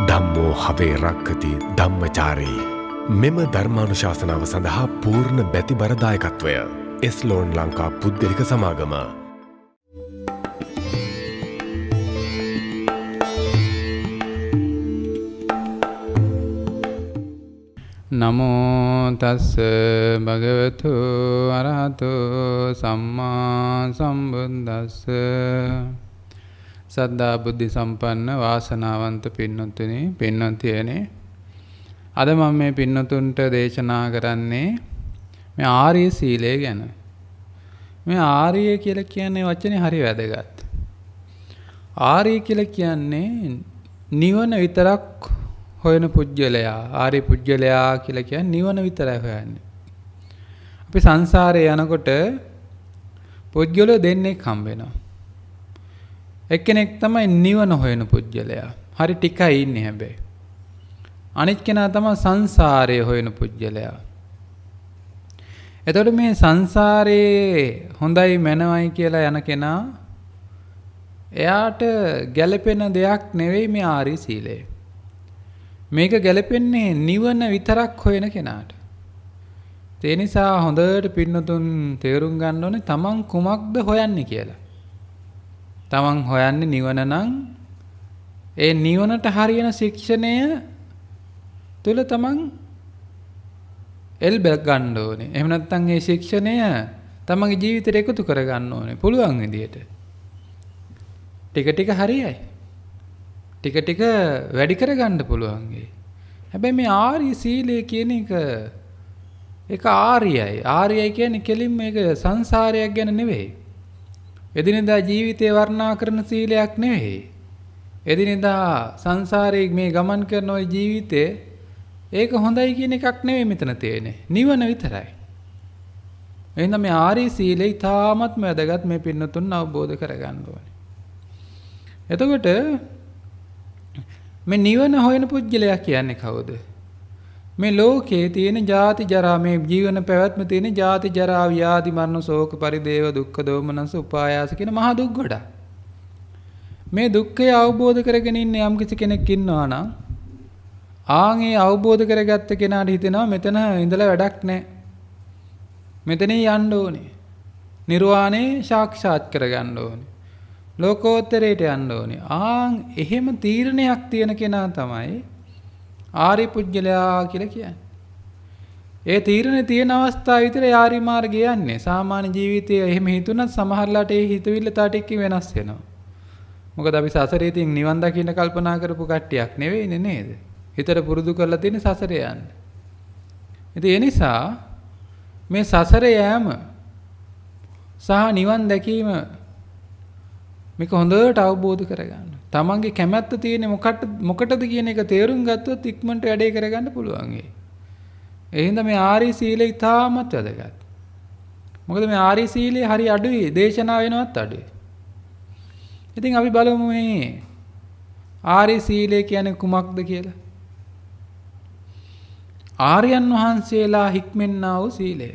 ධම්මෝ හවේ රක්කති ධම්මචාරී. මෙම ධර්මානුශාසනාව සඳහා පූර්ණ බැතිබරදායකත්වය එස්ලෝන් ලංකා පුද්ගලික සමාගම. නමෝ තස්ස භගවතු අරහතු සම්මා සම්බුද්දස්ස. සද්ධා බුද්ධ සම්පන්න වාසනාවන්ත පින්නතුනි පින්නතියනේ, අද මම මේ පින්නතුන්ට දේශනා කරන්නේ මේ ආර්ය සීලය ගැන. මේ ආර්ය කියලා කියන්නේ වචනේ හරි වැදගත්. ආර්ය කියලා කියන්නේ නිවන විතරක් හොයන පුජ්‍යලයා. ආර්ය පුජ්‍යලයා කියලා කියන්නේ නිවන විතරයි හොයන්නේ. අපි සංසාරේ යනකොට පුජ්‍යලෝ දෙන්නෙක් හම්බ වෙනවා. එක්කෙනෙක් තමයි නිවන හොයන පුජ්‍යලයා. හරි ටිකයි ඉන්නේ හැබැයි. අනිත් කෙනා තමයි සංසාරයේ හොයන පුජ්‍යලයා. එතකොට මේ සංසාරේ හොඳයි මනවයි කියලා යන කෙනා, එයාට ගැළපෙන දෙයක් නෙවෙයි මේ ආර්ය සීලය. මේක ගැලපෙන්නේ නිවන විතරක් හොයන කෙනාට. ඒ නිසා හොඳට පින්නතුන් තේරුම් ගන්න ඕනේ තමන් කුමක්ද හොයන්නේ කියලා. තමන් හොයන්නේ නිවන නම් ඒ නිවනට හරියන ශික්ෂණය තුල තමන් එල්බ ගන්න ඕනේ. එහෙම නැත්නම් ඒ ශික්ෂණය තමන්ගේ ජීවිතයට එකතු කර ගන්න ඕනේ පුළුවන් විදියට. ටික ටික හරියයි. ටික ටික වැඩි කරගන්න පුළුවන්. හැබැයි මේ ආර්ය සීලය කියන එක ආර්යයි. ආර්යයි කියන්නේ කෙලින්ම මේක සංසාරයක් ගැන නෙවෙයි. එදිනෙදා ජීවිතේ වර්ණනා කරන සීලයක් නෙවෙයි. එදිනෙදා සංසාරේ මේ ගමන් කරන ওই ජීවිතේ ඒක හොඳයි කියන එකක් නෙවෙයි මෙතන තියෙන්නේ. නිවන විතරයි. එහෙනම් මේ ආර්ය සීලය ඉතාමත්ම වැදගත්. මේ පින්නතුන් අවබෝධ කරගන්න ඕනේ. එතකොට මේ නිවන හොයන පුජ්‍යලයා කියන්නේ කවුද? මේ ලෝකයේ තියෙන ජාති ජරා, මේ ජීවන පැවැත්ම තියෙන ජාති ජරා ව්‍යාධි මරණ ශෝක පරිදේව දුක්ඛ දෝමනස උපායාස කියන මහා දුක් ගොඩ. මේ දුක්ඛය අවබෝධ කරගෙන ඉන්න යම් කිසි කෙනෙක් ඉන්නවා නම්, ආන්ගේ අවබෝධ කරගත්ත කෙනාට හිතෙනවා මෙතන ඉඳලා වැඩක් නැහැ. මෙතන යන්න ඕනේ. නිර්වාණය සාක්ෂාත් කරගන්න ඕනේ. ලෝකෝත්තරයට යන්න ඕනේ. එහෙම තීරණයක් තියෙන කෙනා තමයි ආර්ය පුජ්‍යලයා කියලා කියන්නේ. ඒ තීරණේ තියෙන අවස්ථාව විතර ආර්ය මාර්ගය යන්නේ. සාමාන්‍ය ජීවිතයේ එහෙම හිතුණත් සමහරලාට ඒ හිතවිල්ල තාටික වෙනස් වෙනවා. මොකද අපි සසරේ තින් නිවන් දකින්න කල්පනා කරපු කට්ටියක් නෙවෙයිනේ නේද? හිතට පුරුදු කරලා තියෙන සසරේ යන්න. ඉතින් ඒ නිසා මේ සසරේ යෑම සහ නිවන් දැකීම මේක හොඳට අවබෝධ කරගන්න. තමන්ගේ කැමැත්ත තියෙන්නේ මොකටද කියන එක තේරුම් ගත්තොත් ඉක්මනට වැඩේ කරගන්න පුළුවන්. ඒ හින්දා මේ ආර්ය සීලය ඉතාමත් වැදගත්. මොකද මේ ආර්ය සීලය හරි අඩුයි, දේශනා වෙනවත් අඩුයි. ඉතින් අපි බලමු මේ ආර්ය සීලය කියන්නේ කුමක්ද කියලා. ආර්යයන් වහන්සේලා හික්මෙන්නා වූ සීලය.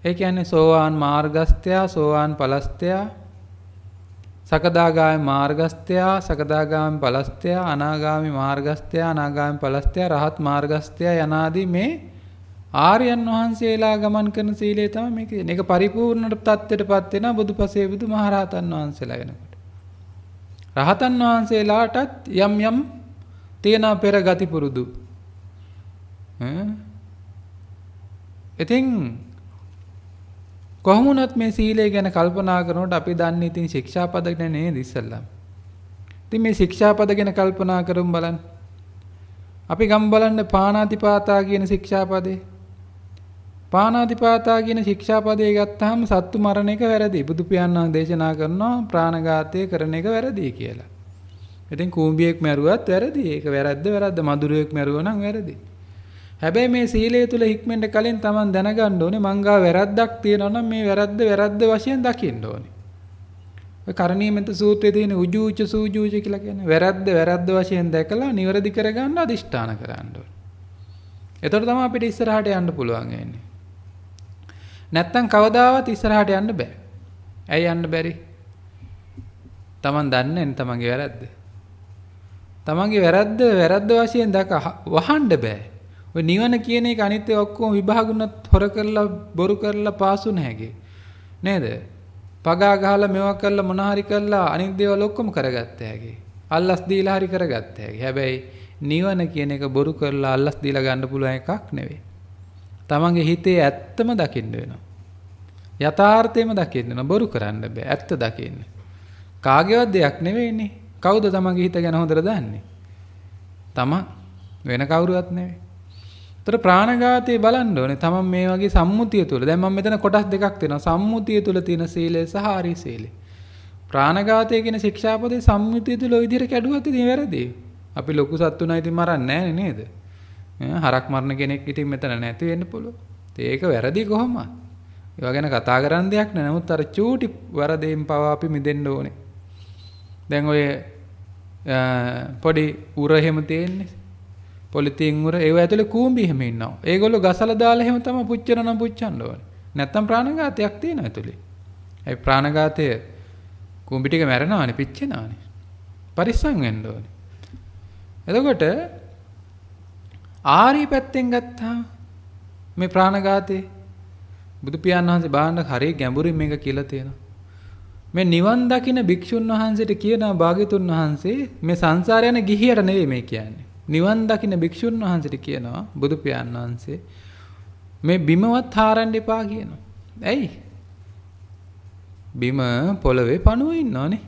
ඒ කියන්නේ සෝවාන් මාර්ගස්ත්‍යා, සෝවාන් ඵලස්ත්‍යා, සකදාගාමී මාර්ගස්ත්‍යා, සකදාගාමී ඵලස්ත්‍යා, අනාගාමී මාර්ගස්ත්‍යා, අනාගාමී ඵලස්ත්‍යා, රහත් මාර්ගස්ත්‍යා යනාදී මේ ආර්යයන් වහන්සේලා ගමන් කරන සීලය තමයි මේක. මේක පරිපූර්ණ තත්ත්වයටපත් වෙන බුදුපසේ බුදුමහරහතන් වහන්සේලා වෙනකොට. රහතන් වහන්සේලාටත් යම් යම් තියෙන පෙර ගති පුරුදු. ඉතින් කොහොමුණත් මේ සීලය ගැන කල්පනා කරනකොට අපි දන්නේ ඉතින් ශික්ෂාපද ගැන නේද ඉස්සල්ලා. ඉතින් මේ ශික්ෂාපද ගැන කල්පනා කරමු බලන්න. අපි ගම් බලන්න පාණාතිපාතා කියන ශික්ෂාපදේ. පාණාතිපාතා කියන ශික්ෂාපදේ ගත්තාම සත්තු මරණ එක වැරදි. බුදු පියාණන් දේශනා කරනවා ප්‍රාණඝාතය කරන එක වැරදි කියලා. ඉතින් කූඹියෙක් මැරුවත් වැරදි. ඒක වැරද්ද. මදුරුවෙක් මැරුවා නම් වැරදි. හැබැයි මේ සීලය තුල හික්මෙන්න කලින් Taman දැනගන්න ඕනේ මංගා වැරද්දක් තියෙනවා නම් මේ වැරද්ද වශයෙන් දකින්න ඕනේ. ඔය කරණීයමෙත සූත්‍රයේ තියෙන උජූච සූජූච කියලා කියන්නේ වැරද්ද වශයෙන් දැකලා නිවැරදි කරගන්න අදිෂ්ඨාන කරන්න ඕනේ. එතකොට තමයි අපිට ඉස්සරහට යන්න පුළුවන් වෙන්නේ. නැත්තම් කවදාවත් ඉස්සරහට යන්න බෑ. ඇයි යන්න බැරි? Taman දන්නේ නැන් තමන්ගේ වැරද්ද. තමන්ගේ වැරද්ද වශයෙන් දැක වහන්න බෑ. ඔය නිවන කියන එක අනිත් ඒවා ඔක්කොම විභාගුණත් හොර කරලා බොරු කරලා පාසු නැහැගේ. නේද? පගා ගහලා මේවා කරලා මොන හරි කරලා අනිත් දේවල් ඔක්කොම කරගත්ත හැකි. අල්ලස් දීලා හරි කරගත්ත හැකි. හැබැයි නිවන කියන එක බොරු කරලා අල්ලස් දීලා ගන්න පුළුවන් එකක් නෙවෙයි. තමන්ගේ හිතේ ඇත්තම දකින්න වෙනවා. යථාර්ථයම දකින්න වෙනවා. බොරු කරන්න බෑ. ඇත්ත දකින්න. කාගේවත් දෙයක් නෙවෙයිනේ. කවුද තමන්ගේ හිත ගැන හොඳට දන්නේ? තමන් වෙන කවුරුවත් නෙවෙයි. ඒතර ප්‍රාණඝාතය බලන්න ඕනේ. තමන් මේ වගේ සම්මුතිය තුල. දැන් මම මෙතන කොටස් දෙකක් තියෙනවා. සම්මුතිය තුල තියෙන සීලය සහ ආරි සීලය. ප්‍රාණඝාතය කියන ශික්ෂාපදේ සම්මුතිය තුල ඔය විදිහට කැඩුවත් ඉතින් වැරදි. අපි ලොකු සත්තුනා ඉතින් මරන්නේ නැහැ නේද? හරක් මරන කෙනෙක් ඉතින් මෙතන නැති වෙන්න පුළුවන්. ඒක වැරදි කොහොමද? ඒවා ගැන කතා කරන්න දෙයක් නෑ. නමුත් අර චූටි වරදෙන් පවා අපි මිදෙන්න ඕනේ. දැන් ඔය පොඩි උර එහෙම තියෙන්නේ. පොලිතින් උර ඒව ඇතුලේ කූඹි එහෙම ඉන්නවා. ඒගොල්ලෝ ගසලා දාලා එහෙම තමයි පුච්චන පුච්චන්න ඕනේ. නැත්තම් ප්‍රාණඝාතයක් තියෙනවා ඇතුලේ. ඒ ප්‍රාණඝාතය කූඹි ටික මැරෙනවානේ පිච්චෙනවානේ. පරිස්සම් වෙන්න ඕනේ. එතකොට ආරි පැත්තෙන් ගත්තාම මේ ප්‍රාණඝාතේ බුදු පියාණන් වහන්සේ බාහන්න හරිය ගැඹුරින් මේක කියලා තියෙනවා. මේ නිවන් දකින්න භික්ෂුන් වහන්සේට කියනවා භාග්‍යතුන් වහන්සේ මේ සංසාරය යන ගිහියට නෙවෙයි මේ කියන්නේ. නිවන් දකින්න භික්ෂුන් වහන්සේට කියනවා බුදු පියාණන් වහන්සේ මේ බිමවත් හාරන්න එපා කියනවා. ඇයි? බිම පොළවේ පණුවේ ඉන්නවනේ.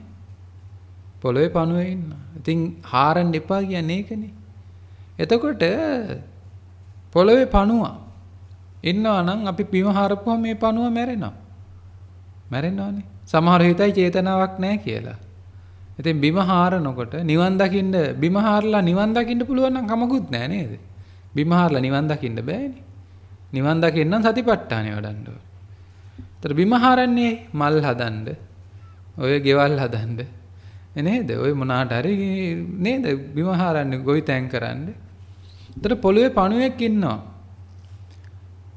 පොළවේ පණුවේ ඉන්නවා. ඉතින් හාරන්න එපා කියන්නේ ඒකනේ. එතකොට පොළවේ පණුවා ඉන්නවා නම් අපි බිම හාරපුවම මේ පණුව මැරෙනවා. මැරෙනවනේ. සමහර හිතයි චේතනාවක් නැහැ කියලා. ඉතින් බිම හාරනකොට නිවන් දකින්න බිම හාරලා නිවන් දකින්න පුළුවන් නම් කමකුත් නැහැ නේද? බිම හාරලා නිවන් දකින්න බෑනේ. නිවන් දකින්න නම් සතිපට්ඨානෙ වඩන්න ඕනේ. ඒතර බිම හාරන්නේ මල් හදන්න, ඔය ගෙවල් හදන්න නේද? ඔය මොනාට හරි නේද? බිම හාරන්නේ ගොවිතැන් කරන්න. ඒතර පොළවේ පණුවෙක් ඉන්නවා.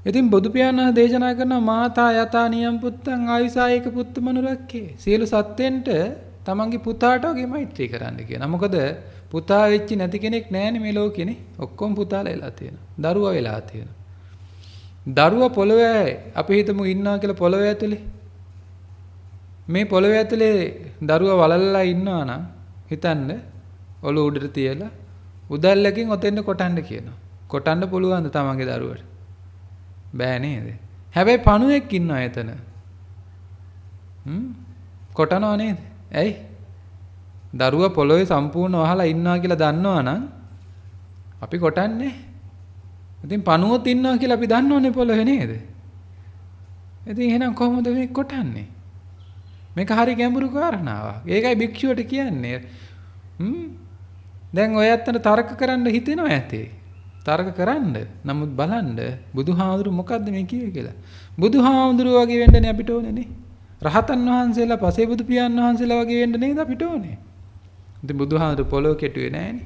ඉතින් බුදු පියාණන් දේශනා කරන මාතා යතා නියම් පුත්තං ආයුසායක පුත්ත මනුරක්කේ. සියලු සත්වෙන්ට තමන්ගේ පුතාට වගේ මෛත්‍රී කරන්න කියනවා. මොකද පුතා වෙච්ච නැති කෙනෙක් නැහැනේ මේ ලෝකෙනේ. ඔක්කොම පුතාලා වෙලා තියෙනවා. දරුවා වෙලා තියෙනවා. දරුවා පොළවේ අපි හිතමු ඉන්නවා කියලා පොළවේ ඇතුලේ. මේ පොළවේ ඇතුලේ දරුවා වලල්ලා ඉන්නවා නම් හිතන්න ඔළුව උඩට තියලා උදැල්ලකින් ඔතෙන්ට කොටන්න කියනවා. කොටන්න පුළුවන්ද තමන්ගේ දරුවට? බෑ නේද? හැබැයි පණුවෙක් ඉන්නවා එතන. කොටනවා නේද? ඇයි? දරුවා පොළොවේ සම්පූර්ණ වහලා ඉන්නවා කියලා දන්නවනම් අපි කොටන්නේ. ඉතින් පණුවොත් ඉන්නවා කියලා අපි දන්නවනේ පොළොවේ නේද? ඉතින් එහෙනම් කොහොමද මේ කොටන්නේ? මේක හරි ගැඹුරු කාරණාවක්. ඒකයි භික්ෂුවට කියන්නේ. දැන් ඔය ඇත්තට තර්ක කරන්න හිතෙනවා ඇතේ. තර්ක කරන්න. නමුත් බලන්න බුදුහාමුදුරු මොකද්ද මේ කියේ කියලා. බුදුහාමුදුරු වගේ වෙන්නනේ අපිට ඕනේ නේ. රහතන් වහන්සේලා පසේ බුදු පියාණන් වහන්සේලා වගේ වෙන්න නේද අපිට ඕනේ. ඉතින් බුදුහාමුදුරු පොළොව කෙටුවේ නෑනේ.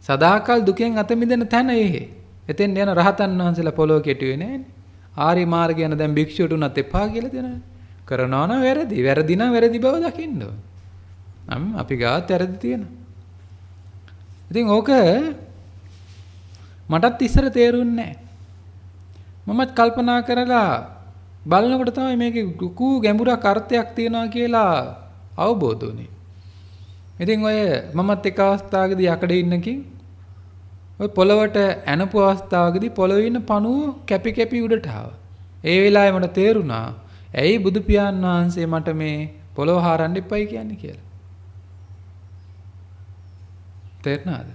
සදාකල් දුකෙන් අත මිදෙන තැන ඒ. එතෙන් යන රහතන් වහන්සේලා පොළොව කෙටුවේ නෑනේ. ආරි මාර්ගය යන දැන් භික්ෂුවට උනත් එපා කියලා දෙනවා. කරනවා නම් වැරදි. වැරදි නම් වැරදි බව දකින්න ඕනේ. අපි ගාත් වැරදි තියෙනවා. ඉතින් ඕක මටත් ඉස්සර තේරුන්නේ නැහැ. මමත් කල්පනා කරලා බලනකොට තමයි මේකේ කුකු ගැඹුරක් අර්ථයක් තියෙනවා කියලා අවබෝධ වුනේ. ඉතින් ඔය මමත් එක අවස්ථාවකදී යකඩේ ඉන්නකින් ඔය පොළවට ඇනපු අවස්ථාවකදී පොළවේ ඉන්න පණුව කැපි කැපි උඩට ආවා. ඒ වෙලාවේ මට තේරුණා ඇයි බුදු පියාණන් වහන්සේ මට මේ පොළව හාරන්න එපයි කියන්නේ කියලා. තේරුණාද?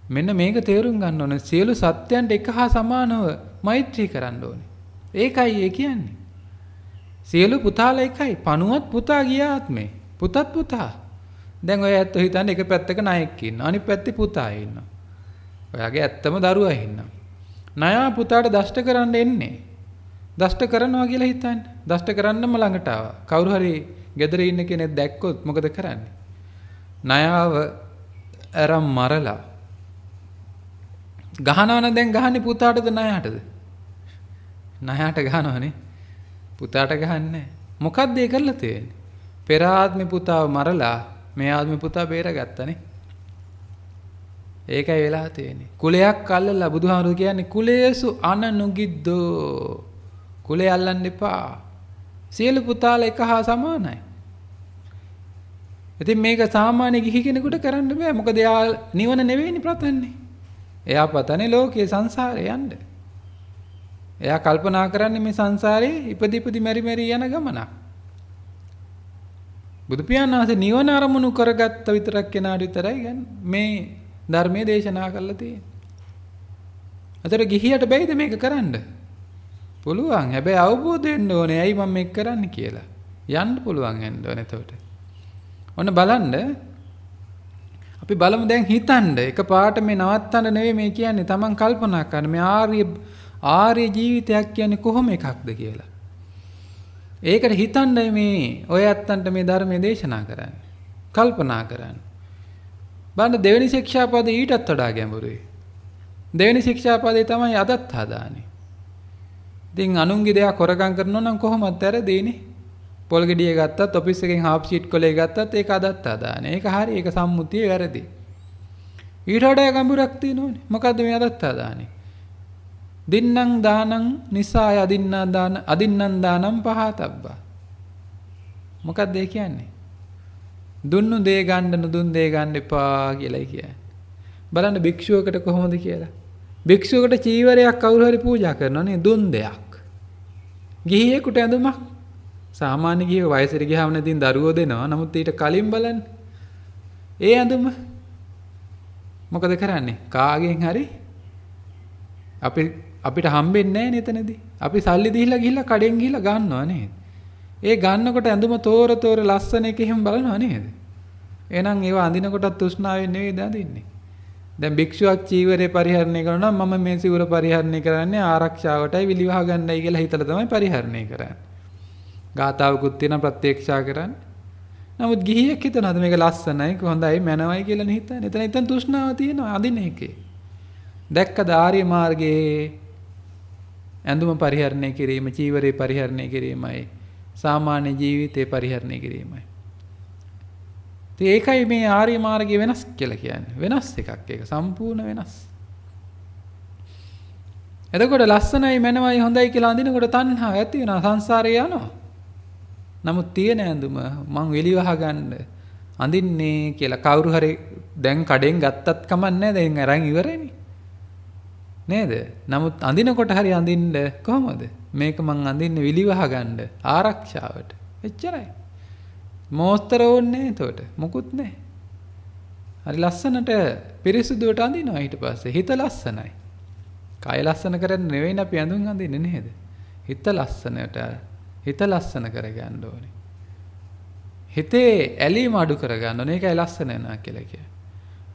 මෙන්න මේක තේරුම් ගන්න ඕනේ. සියලු සත්‍යයන්ට එක හා සමානව මෛත්‍රී කරන්න ඕනේ. ඒකයි ඒ කියන්නේ. සියලු පුතාලා එකයි. පණුවත් පුතා ගිය ආත්මේ. පුතත් පුතා. දැන් ඔය ඇත්තෝ හිතන්නේ එක පැත්තක ණයෙක් ඉන්නවා. අනිත් පැත්තේ පුතා ඉන්නවා. ඔයාගේ ඇත්තම දරුවා ඉන්නවා. ණයා පුතාට දෂ්ට කරන්න එන්නේ. දෂ්ට කරනවා කියලා හිතන්නේ. දෂ්ට කරන්නම ළඟට ආවා. කවුරු හරි ගෙදර ඉන්න කෙනෙක් දැක්කොත් මොකද කරන්නේ? ණයාව අරන් මරලා ගහනවනේ. දැන් ගහන්නේ පුතාටද ණයාටද? ණයාට ගහනවනේ. පුතාට ගහන්නේ. මොකද්ද ඒ කරලා තියෙන්නේ? පෙර ආත්මේ පුතාව මරලා මේ ආත්මේ පුතා බේරගත්තනේ. ඒකයි වෙලා තියෙන්නේ. කුලයක් අල්ලලා බුදුහාමුදුරු කියන්නේ කුලේසු අනනුගිද්දෝ. කුලේ අල්ලන්න එපා. සියලු පුතාලා එක හා සමානයි. ඉතින් මේක සාමාන්‍ය ගිහි කෙනෙකුට කරන්න බෑ. මොකද එයා නිවන නෙවෙයිනේ ප්‍රතන්නේ. එයා පතන්නේ ලෝකයේ සංසාරේ යන්න. එයා කල්පනා කරන්නේ මේ සංසාරේ ඉපදි මෙරි යන ගමනක්. බුදු පියාණන් වහන්සේ නිවන අරමුණු කරගත්ත විතරක් කෙනාට විතරයි මේ ධර්මයේ දේශනා කරලා තියෙන්නේ. අතර ගිහියට බැයිද මේක කරන්න? පුළුවන්. හැබැයි අවබෝධ වෙන්න ඕනේ ඇයි මම මේක කරන්නේ කියලා. යන්න පුළුවන් වෙන්න ඕනේ එතකොට. ඔන්න බලන්න අපි බලමු දැන් හිතන්න එකපාරට මේ නවත්තන්න නෙවෙයි මේ කියන්නේ Taman කල්පනා කරන්න මේ ආර්ය ජීවිතයක් කියන්නේ කොහොම එකක්ද කියලා. ඒකට හිතන්නයි මේ ඔය ඇත්තන්ට මේ ධර්මයේ දේශනා කරන්නේ. කල්පනා කරන්න. බලන්න දෙවෙනි ශික්ෂාපදේ ඊටත් වඩා ගැඹුරුයි. දෙවෙනි ශික්ෂාපදේ තමයි අදත් හදාන්නේ. ඉතින් අනුන්ගේ දෙයක් හොරගම් කරනවා නම් කොහොමද ඇරදීනේ? පොල් ගෙඩිය ගත්තත් ඔෆිස් එකෙන් හාෆ් ෂීට් කොලේ ගත්තත් ඒක අදත් හදාන්නේ. ඒක හරි ඒක සම්මුතිය වැරදි. ඊට වඩා ගැඹුරක් තියෙනවනේ. මොකද්ද මේ අදත් හදාන්නේ? දින්නම් දානං නිසාය අදින්නම් දානම් පහතබ්බා. මොකක්ද ඒ කියන්නේ? දුන්නු දේ ගන්න නුදුන් දේ ගන්න එපා කියලායි කියන්නේ. බලන්න භික්ෂුවකට කොහොමද කියලා. භික්ෂුවකට චීවරයක් කවුරු හරි පූජා කරනවා නේ දුන් දෙයක්. ගිහියෙකුට ඇඳුමක්. සාමාන්‍ය ගිහිය වයසට ගියාම නැතිනම් දරුවෝ දෙනවා. නමුත් ඊට කලින් බලන්න. ඒ ඇඳුම මොකද කරන්නේ? කාගෙන් හරි අපිට හම්බෙන්නේ නැහැ නේතනදී. අපි සල්ලි දීලා ගිහිල්ලා කඩෙන් ගිහිල්ලා ගන්නවා නේද? ඒ ගන්නකොට ඇඳුම තෝර ලස්සන එක එහෙම බලනවා නේද? එහෙනම් ඒවා අඳිනකොටත් තෘෂ්ණාවෙන් නෙවෙයිද අඳින්නේ? දැන් භික්ෂුවක් චීවරේ පරිහරණය කරනවා නම් මම මේ සිවුර පරිහරණය කරන්නේ ආරක්ෂාවටයි විලිවහ ගන්නයි කියලා හිතලා තමයි පරිහරණය කරන්නේ. ගාතාවකුත් තියෙන ප්‍රත්‍යක්ෂා කරන්නේ. නමුත් ගිහියෙක් හිතනවාද මේක ලස්සනයි හොඳයි මනවයි කියලා නේ හිතන්නේ. එතන තෘෂ්ණාව තියෙනවා අඳින එකේ. දැක්කද ආර්ය මාර්ගයේ ඇඳුම පරිහරණය කිරීම, චීවරේ පරිහරණය කිරීමයි සාමාන්‍ය ජීවිතේ පරිහරණය කිරීමයි. ඉතින් ඒකයි මේ ආර්ය මාර්ගය වෙනස් කියලා කියන්නේ. වෙනස් එකක් ඒක සම්පූර්ණ වෙනස්. එතකොට ලස්සනයි මනවයි හොඳයි කියලා අඳිනකොට තණ්හාව ඇති වෙනවා සංසාරේ යනවා. නමුත් තියෙන ඇඳුම මං වෙලිවහ ගන්න අඳින්නේ කියලා කවුරු හරි දැන් කඩෙන් ගත්තත් කමන්නේ දැන් අරන් ඉවරනේ. නේද? නමුත් අඳිනකොට හරි අඳින්න කොහොමද? මේක මං අඳින්නේ විලිවහ ගන්න ආරක්ෂාවට. එච්චරයි. මෝස්තර ඕනේ එතකොට. මොකුත් නැහැ. හරි ලස්සනට පිරිසුදුවට අඳිනවා ඊට පස්සේ. හිත ලස්සනයි. කය ලස්සන කරන්න නෙවෙයි අපි අඳුන් අඳින්නේ නේද? හිත ලස්සන කරගන්න ඕනේ. හිතේ ඇලීම අඩු කරගන්න ඕනේ. ඒකයි ලස්සන වෙනවා කියලා කියන්නේ.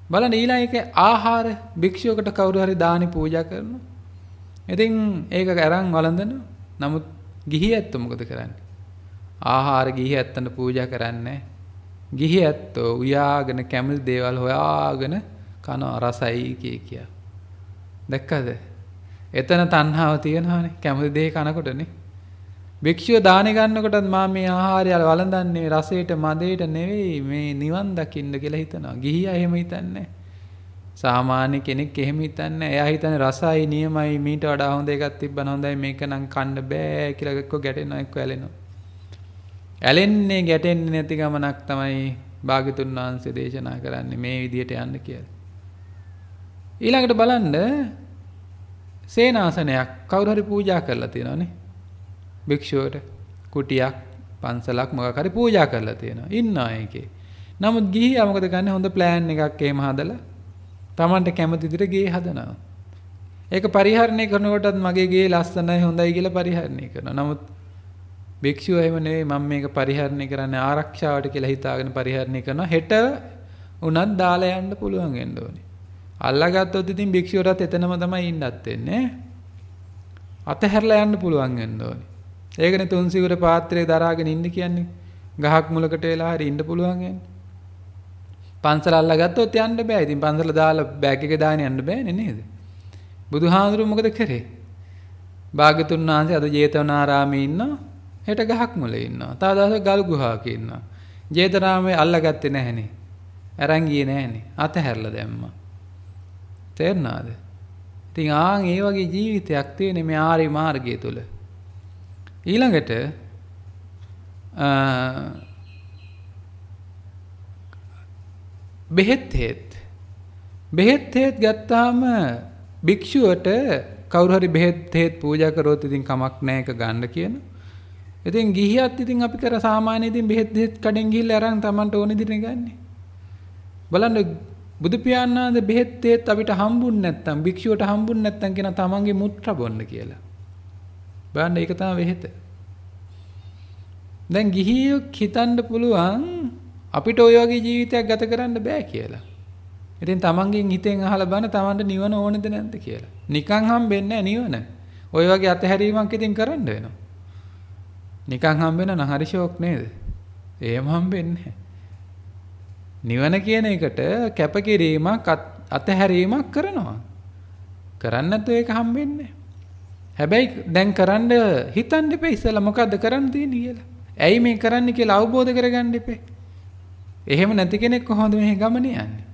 බලන්න ඊළඟ එක ආහාර භික්ෂුවකට කවුරු හරි දානි පූජා කරනවා. ඉතින් ඒක අරන් වළඳනවා. නමුත් ගිහි ඇත්තෝ මොකද කරන්නේ? ආහාර ගිහි ඇත්තන්ට පූජා කරන්නේ. ගිහි ඇත්තෝ උයාගෙන කැමති දේවල් හොයාගෙන කන රසයි කිය. දැක්කද? එතන තණ්හාව තියෙනවානේ. කැමති දේ කනකොටනේ. භික්ෂුව දානි ගන්නකොටත් මා මේ ආහාරය වළඳන්නේ රසයට මදේට නෙවෙයි මේ නිවන් දකින්න කියලා හිතනවා. ගිහියා එහෙම හිතන්නේ. සාමාන්‍ය කෙනෙක් එහෙම හිතන්නේ. එයා හිතන්නේ රසයි නියමයි මීට වඩා හොඳ එකක් තිබ්බන හොඳයි මේක නම් කන්න බෑ කියලා එක්ක ගැටෙනවා එක්ක ඇලෙනවා. ඇලෙන්නේ ගැටෙන්නේ නැති ගමනක් තමයි භාග්‍යතුන් වහන්සේ දේශනා කරන්නේ මේ විදියට යන්න කියලා. ඊළඟට බලන්න සේනාසනයක් කවුරු හරි පූජා කරලා තියෙනවානේ. භික්ෂුවට කුටියක් පන්සලක් මොකක් හරි පූජා කරලා තියෙනවා. ඉන්නවා ඒකේ. නමුත් ගිහියා මොකද කරන්නේ? හොඳ ප්ලෑන් එකක් එහෙම හදලා Tamanට කැමති විදිහට ගේ හදනවා. ඒක පරිහරණය කරනකොටත් මගේ ගේ ලස්සනයි හොඳයි කියලා පරිහරණය කරනවා. නමුත් භික්ෂුව එහෙම නෙවෙයි මම මේක පරිහරණය කරන්නේ ආරක්ෂාවට කියලා හිතාගෙන පරිහරණය කරනවා. හෙට උනත් දාලා යන්න පුළුවන් වෙන්න ඕනේ. අල්ලාගත්තොත් ඉතින් භික්ෂුවටත් එතනම තමයි ඉන්නත් වෙන්නේ. අතහැරලා යන්න පුළුවන් වෙන්න ඕනේ. ඒකනේ තුන් සිවුර පාත්‍රය දරාගෙන ඉන්න කියන්නේ. ගහක් මුලකට වෙලා හරි ඉන්න පුළුවන් වෙන්නේ. පන්සල අල්ලාගත්තොත් යන්න බෑ. ඉතින් පන්සල දාලා බෑග් එක දාගෙන යන්න බෑනේ නේද? බුදුහාඳුරු මොකද කරේ? භාග්‍යතුන් වහන්සේ අද ජේතවනාරාමේ ඉන්නවා. හෙට ගහක් මුලේ ඉන්නවා. තව දවසක් ගල් ගුහාවක ඉන්නවා. ජේතවනාරාමයේ අල්ලගත්තේ නැහනේ. අරන් ගියේ නැහනේ. අතහැරලා දැම්මා. තේරුණාද? ඉතින් ඒ වගේ ජීවිතයක් තියෙන මේ ආර්ය මාර්ගය තුල. ඊළඟට බෙහෙත් ගත්තාම භික්ෂුවට කවුරු හරි බෙහෙත් පූජා කරොත් ඉතින් කමක් නැහැ එක ගන්න කියන. ඉතින් ගිහියත් ඉතින් අපි කර සාමාන්‍ය ඉතින් බෙහෙත් කඩෙන් ගිහිල්ලා අරන් Tamanට ඕන විදිහට ගන්නෙ. බලන්න බුදු පියාණන් වහන්සේ බෙහෙත් අපිට හම්බුන්නේ නැත්තම් භික්ෂුවට හම්බුන්නේ නැත්තම් කියන තමන්ගේ මුත්‍රා බොන්න කියලා. බලන්න ඒක තමයි බෙහෙත. දැන් ගිහියෝ හිතන්න පුළුවන් අපිට ওই වගේ ජීවිතයක් ගත කරන්න බෑ කියලා. ඉතින් තමන්ගෙන් හිතෙන් අහලා බලන්න තමන්ට නිවන ඕනද නැද්ද කියලා. නිකන් හම්බෙන්නේ නැහැ නිවන. ওই වගේ අතහැරීමක් ඉතින් කරන්න වෙනවා. නිකන් හම්බෙන්න නම් හරි ෂෝක් නේද? එහෙම හම්බෙන්නේ නැහැ. නිවන කියන එකට කැපකිරීමක් අතහැරීමක් කරනවා. කරන්න නැත්නම් ඒක හම්බෙන්නේ. හැබැයි දැන් කරන්න හිතන්න එපා ඉස්සෙල්ලා මොකද්ද කරන්න තියෙන්නේ කියලා. ඇයි මේ කරන්න කියලා අවබෝධ කරගන්න එපා. එහෙම නැති කෙනෙක් කොහොමද මේ ගමනේ යන්නේ?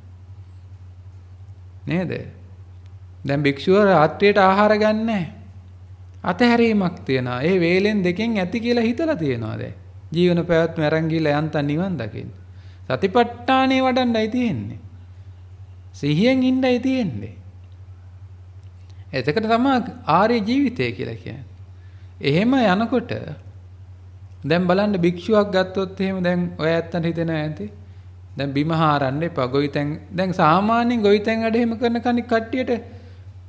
නේද? දැන් භික්ෂුව රාත්‍රියට ආහාර ගන්නෑ. අතහැරීමක් තියනවා. ඒ වේලෙන් දෙකෙන් ඇති කියලා හිතලා තියනවා දැන්. ජීවන පැවැත්ම අරන් ගිහලා යන්තම් නිවන් දකින්න. සතිපට්ඨානේ වඩන්නයි තියෙන්නේ. සිහියෙන් ඉන්නයි තියෙන්නේ. එතකොට තමයි ආර්ය ජීවිතය කියලා කියන්නේ. එහෙම යනකොට දැන් බලන්න භික්ෂුවක් ගත්තොත් එහෙම දැන් ඔය ඇත්තට හිතෙනවා ඇති. දැන් බිම හාරන්න එපා. ගොවිතැන් දැන් සාමාන්‍යයෙන් ගොවිතැන් වැඩ එහෙම කරන කෙනෙක් කට්ටියට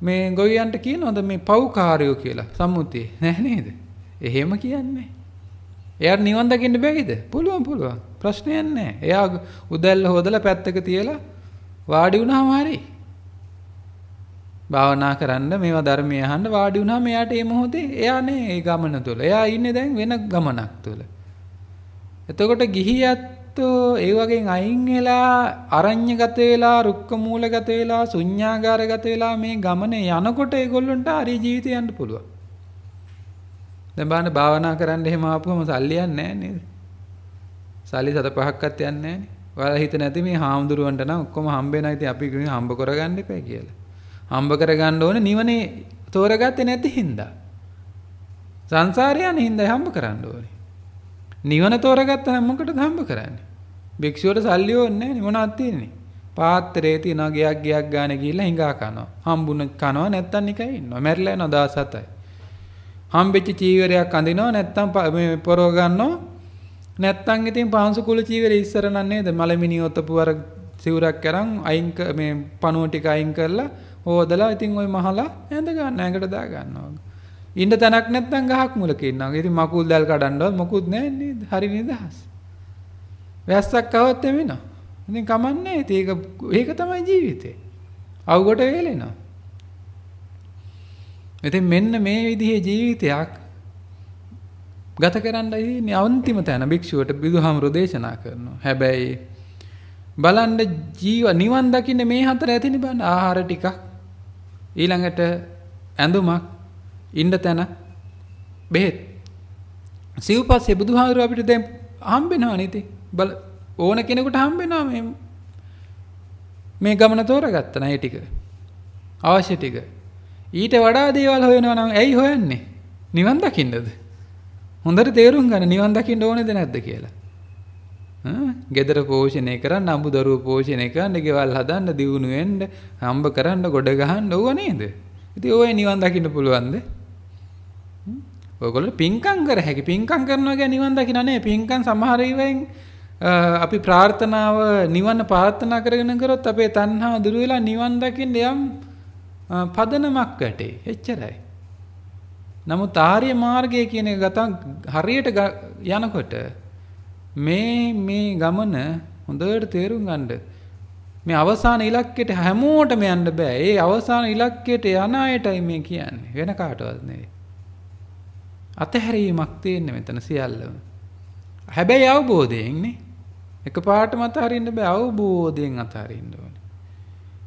මේ ගොවියන්ට කියනවද මේ පව්කාරයෝ කියලා සම්මුතියේ නෑ නේද? එහෙම කියන්නේ. එයාට නිවන් දකින්න බැයිද? පුළුවන්. ප්‍රශ්නයක් නෑ. එයා උදැල්ල හොදලා පැත්තක තියලා වාඩි වුණාම හරි. භාවනා කරන්න මේවා ධර්මය අහන්න වාඩි වුණාම එයාට මේ මොහොතේ එයා නේ ඒ ගමන තුල. එයා ඉන්නේ දැන් වෙන ගමනක් තුල. එතකොට ගිහියත් ඒ වගේ අයින් වෙලා අරඤ්‍යගත වෙලා රුක්ක මූලගත වෙලා ශුන්‍යාගාරගත වෙලා මේ ගමනේ යනකොට ඒගොල්ලන්ට ආර්ය ජීවිතය යන්න පුළුවන්. දැන් බලන්න භාවනා කරන්න එහෙම ආපුවම සල්ලි යන්නේ නැහැ නේද? සල්ලි 7-5ක්වත් යන්නේ නැහැ නේ. ඔයාලා හිත නැති මේ හාමුදුරුවන්ට නම් ඔක්කොම හම්බ වෙනවා. ඉතින් අපි කිව්වේ හම්බ කරගන්න එපා කියලා. හම්බ කරගන්න ඕනේ නිවනේ තෝරගත්තේ නැති හින්දා. සංසාරය යන හින්දා හම්බ කරන්න ඕනේ. නිවන තෝරගත්තා නම් මොකටද හම්බ කරන්නේ? භික්ෂුවට සල්ලි ඕනේ නැහැ නේ මොනවද තියෙන්නේ? පාත්‍රයේ තියනවා ගියක් ගානේ ගිහිල්ලා හිඟා කනවා. හම්බුන කනවා නැත්තම් නිකන් ඉන්නවා. මැරිලා යනවා 17යි. හම්බෙච්ච චීවරයක් අඳිනවා නැත්තම් මේ පොරව ගන්නවා. නැත්තම් ඉතින් පාංශු කුල චීවරය ඉස්සර නම් නේද? මලමිනිය ඔතපු අර සිවුරක් කරන් අයින් මේ පණුව ටික අයින් කරලා හොදලා ඉතින් ওই මහලා ඇඳ ගන්න ඇඟට දා ගන්නවා. ඉන්න තැනක් නැත්නම් ගහක් මුලක ඉන්නවා. ඉතින් මකුල් දැල් කඩන්නවත් මොකුත් නැහැ නේද? හරි නිදහස්. වැස්සක් આવත් එමිනවා. ඉතින් කමන්නේ. ඒක තමයි ජීවිතේ. අවුවට වේලෙනවා. ඉතින් මෙන්න මේ විදිහේ ජීවිතයක් ගත කරන්නයි ඉන්නේ අන්තිම තැන භික්ෂුවට බුදුහාමුදුරෝ දේශනා කරනවා. හැබැයි බලන්න නිවන් දකින්න මේ හතර ඇතිනේ බලන්න ආහාර ටිකක් ඊළඟට ඇඳුමක් ඉන්න තැන බෙහෙත් සිව්පස්සේ බුදුහාමුදුරුවෝ අපිට දැන් හම්බෙනවා නේද ඕන කෙනෙකුට හම්බෙනවා මේ ගමන තෝරගත්තා නේ ටික අවශ්‍ය ටික ඊට වඩා දේවල් හොයනවා නම් ඇයි හොයන්නේ නිවන් දකින්නද හොඳට තේරුම් ගන්න නිවන් දකින්න ඕනේද නැද්ද කියලා ගෙදර පෝෂණය කරන්න අඹ දරුවෝ පෝෂණය කරන්න ගෙවල් හදන්න දියුණු වෙන්න හම්බ කරන්න ගොඩ ගහන්න ඕව නේද ඉතින් ඔය නිවන් දකින්න පුළුවන්ද ඔයගොල්ලෝ පින්කම් කර හැකි පින්කම් කරනවා කියන්නේ නිවන් දකින්න නේ පින්කම් සමහර ඒවායින් අපි ප්‍රාර්ථනාව නිවන ප්‍රාර්ථනා කරගෙන කරොත් අපේ තණ්හාව දුරු වෙලා නිවන් දකින්න යම් පදනමක් වැටේ එච්චරයි නමුත් ආර්ය මාර්ගය කියන එක හරියට යනකොට මේ ගමන හොඳට තේරුම් ගන්න මේ අවසාන ඉලක්කයට හැමෝටම යන්න බෑ. ඒ අවසාන ඉලක්කයට යන අයටයි මේ කියන්නේ. වෙන කාටවත් නෙවෙයි. අතහැරීමක් තියෙන්නේ මෙතන සියල්ලම. හැබැයි අවබෝධයෙන් නේ. එකපාරටම අතහරින්න බෑ. අවබෝධයෙන් අතහරින්න ඕනේ.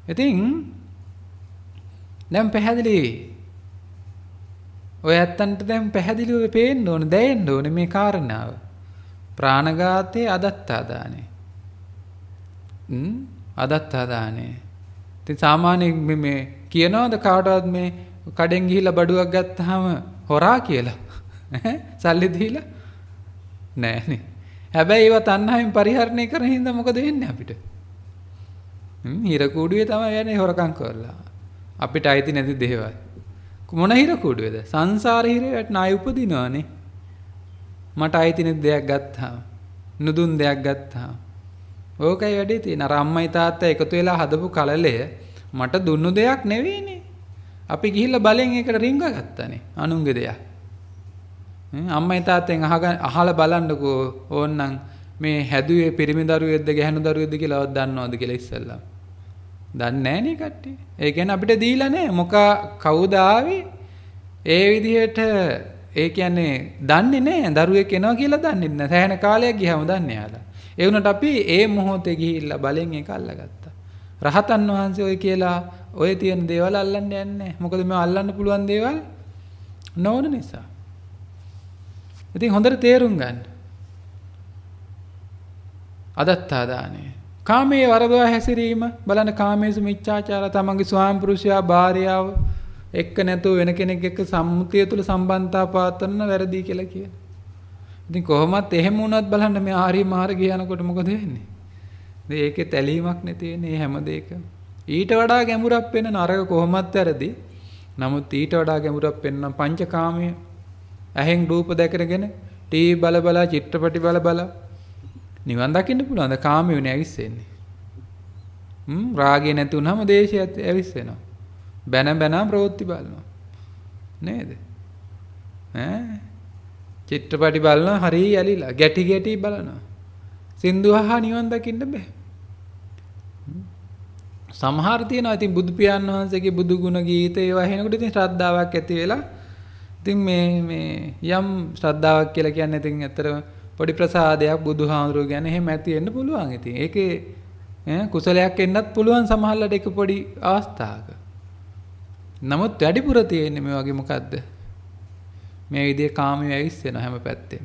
ඉතින් දැන් පැහැදිලි ඔය ඇත්තන්ට දැන් පැහැදිලිව පේන්න ඕනේ, දැනෙන්න ඕනේ මේ කාරණාව. ප්‍රාණඝාතේ අදත්තා දානේ. අදත්තා දානේ. ඉතින් සාමාන්‍යයෙන් මේ කියනවාද කාටවත් මේ කඩෙන් ගිහිල්ලා බඩුවක් ගත්තාම හොරා කියලා? සල්ලි දීලා? නෑනේ. හැබැයි ඒව තණ්හාවෙන් පරිහරණය කරන හින්දා මොකද වෙන්නේ අපිට? හිර කූඩුවේ තමයි යන්නේ හොරකම් කරලා. අපිට අයිති නැති දේවල්. මොන හිර කූඩුවේද? සංසාර හිරේ වැටෙන අය උපදිනවනේ. මට අයිති නැති දෙයක් ගත්තාම, නුදුන් දෙයක් ගත්තාම. ඕකයි වැඩේ තියෙන. අර අම්මයි තාත්තා එකතු වෙලා හදපු කලලය මට දුන්නු දෙයක් නෙවෙයිනේ. අපි ගිහිල්ලා බලෙන් ඒකට රිංග ගත්තානේ. අනුන්ගේ දෙයක්. අම්මයි තාත්තෙන් අහලා බලන්නකෝ ඕන්නම් මේ හැදුවේ පිරිමි දරුවෙක්ද ගැහැණු දරුවෙක්ද කියලාවත් දන්නවද කියලා ඉස්සෙල්ලා. දන්නේ නැහනේ කට්ටිය. ඒ කියන්නේ අපිට දීලා නැහැ. මොකා කවුද ආවේ? ඒ විදිහට ඒ කියන්නේ දන්නේ නැහැ. දරුවෙක් එනවා කියලා දන්නේ නැහැ. සෑහෙන කාලයක් ගියාම දන්නේ යාලා. ඒ වුණාට අපි ඒ මොහොතේ ගිහිල්ලා බලෙන් ඒක අල්ලගත්තා. රහතන් වහන්සේ ඔය කියලා ඔය තියෙන දේවල් අල්ලන්න යන්නේ නැහැ. මොකද මේ අල්ලන්න පුළුවන් දේවල් නොවන නිසා. ඉතින් හොඳට තේරුම් ගන්න. අදත්තා දානේ. කාමයේ වරදවා හැසිරීම බලන්න කාමයේ මිච්ඡාචාර තමන්ගේ ස්වාම පුරුෂයා භාර්යාව එක්ක නැතුව වෙන කෙනෙක් එක්ක සම්මුතිය තුල සම්බන්ධතා පාතන වැරදි කියලා කියන. ඉතින් කොහොමත් එහෙම වුණත් බලන්න මේ ආර්ය මාර්ගය යනකොට මොකද වෙන්නේ? ඉතින් ඒකේ තැලීමක් නේ තියෙන්නේ හැම දෙයකම. ඊට වඩා ගැඹුරක් වෙන නරක කොහොමත් වැරදි. නමුත් ඊට වඩා ගැඹුරක් වෙන්න පංචකාමයේ ඇහෙන් රූප දැකගෙන ටීවී බල බල චිත්‍රපටි බල බල නිවන් දකින්න පුළුවන්. ද කාමයුනේ ඇවිස්සෙන්නේ. රාගය නැති වුනහම දේශය ඇවිස්සෙනවා. බැන බැන ප්‍රවෘත්ති බලනවා. නේද? චිත්‍රපටි බලනවා හරි යලිලා ගැටි ගැටි බලනවා. සින්දු අහා නිවන් දකින්න බෑ. සමහර තියෙනවා ඉතින් බුදු පියාණන් වහන්සේගේ බුදු ගුණ ගීත ඒවා ඇහෙනකොට ඉතින් ශ්‍රද්ධාවක් ඇති වෙලා ඉතින් මේ යම් ශ්‍රද්ධාවක් කියලා කියන්නේ ඉතින් ඇත්තටම පොඩි ප්‍රසාදයක් බුදුහාමුදුරුවෝ ගැන එහෙම ඇති වෙන්න පුළුවන්. ඉතින් ඒකේ කුසලයක් එන්නත් පුළුවන් සමහරවිට ඒක පොඩි අවස්ථාවක. නමුත් වැඩිපුර තියෙන්නේ මේ වගේ මොකද්ද? මේ විදිහේ කාමයේ ඇවිස්සෙන හැම පැත්තෙම.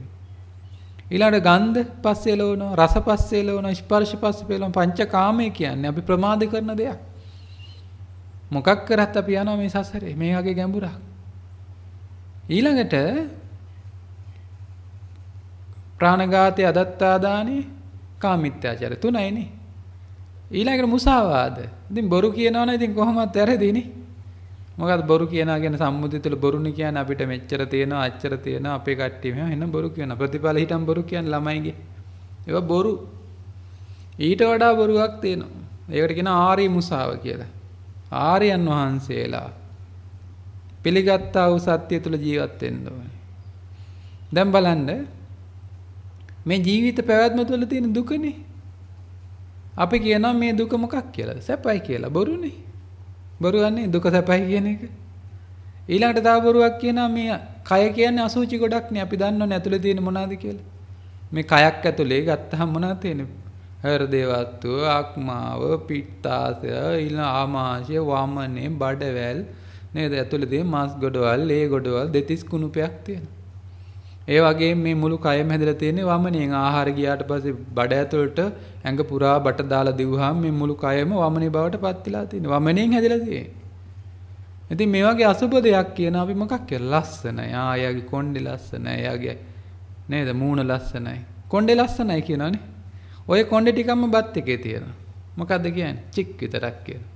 ඊළඟට ගන්ධ පස්සේ ලෝනවා, රස පස්සේ ලෝනවා, ස්පර්ශ පස්සේ පෙළනවා. පංචකාමයේ කියන්නේ අපි ප්‍රමාද කරන දෙයක්. මොකක් කරත් අපි යනවා මේ සසරේ මේ වගේ ගැඹුරක්. ඊළඟට ප්‍රාණඝාතය, අදත්තා දානේ, කාමිත්‍යාචාරය තුනයිනේ. ඊළඟට මුසාවාද. ඉතින් බොරු කියනවනේ ඉතින් කොහොමවත් වැරදිනේ. මොකද බොරු කියනවා කියන සම්මුතිය තුළ බොරුනේ කියන්නේ අපිට මෙච්චර තියෙනවා අච්චර තියෙනවා අපේ කට්ටිය මෙහෙම එන්න බොරු කියනවා. ප්‍රතිඵල හිටම් බොරු කියන්නේ ළමයිගේ. ඒවා බොරු. ඊට වඩා බොරුවක් තියෙනවා. ඒකට කියනවා ආර්ය මුසාව කියලා. ආර්යයන් වහන්සේලා පිළිගත්තා වූ සත්‍ය තුළ ජීවත් වෙන්න ඕනේ. දැන් බලන්න මේ ජීවිත පැවැත්ම තුළ තියෙන දුකනේ. අපි කියනවා මේ දුක මොකක් කියලා? සැපයි කියලා. බොරුනේ. බොරුවන්නේ දුක සැපයි කියන එක. ඊළඟට තව බොරුවක් කියනවා මේ කය කියන්නේ අසුචි ගොඩක් නේ. අපි දන්නවනේ ඇතුලේ තියෙන මොනවද කියලා. මේ කයක් ඇතුලේ ගත්තහම මොනවද තියෙන්නේ? හෘදේ වස්තුව, ආක්මාව, පිත්තාශය, ඊළඟ ආමාශය, වමනේ, බඩවැල් නේද? ඇතුලේ තියෙන මාස් ගොඩවල්, ලේ ගොඩවල් දෙතිස් කුණුපයක් තියෙනවා. ඒ වගේම මේ මුළු කයම හැදලා තියෙන්නේ වමනෙන්. ආහාර ගියාට පස්සේ බඩ ඇතුළට ඇඟ පුරා බට දාලා දිව්වහම මේ මුළු කයම වමනේ බවට පත් වෙලා තියෙනවා. වමනෙන් හැදලා තියෙන්නේ. ඉතින් මේ වගේ අසුබ දෙයක් කියන අපි මොකක් කියලා ලස්සනයි. යාගේ කොණ්ඩේ ලස්සනයි. යාගේ නේද මූණ ලස්සනයි. කොණ්ඩේ ලස්සනයි කියනවනේ. ඔය කොණ්ඩේ ටිකක්ම බත් එකේ තියෙනවා. මොකද්ද කියන්නේ? චික් විතරක් කියලා.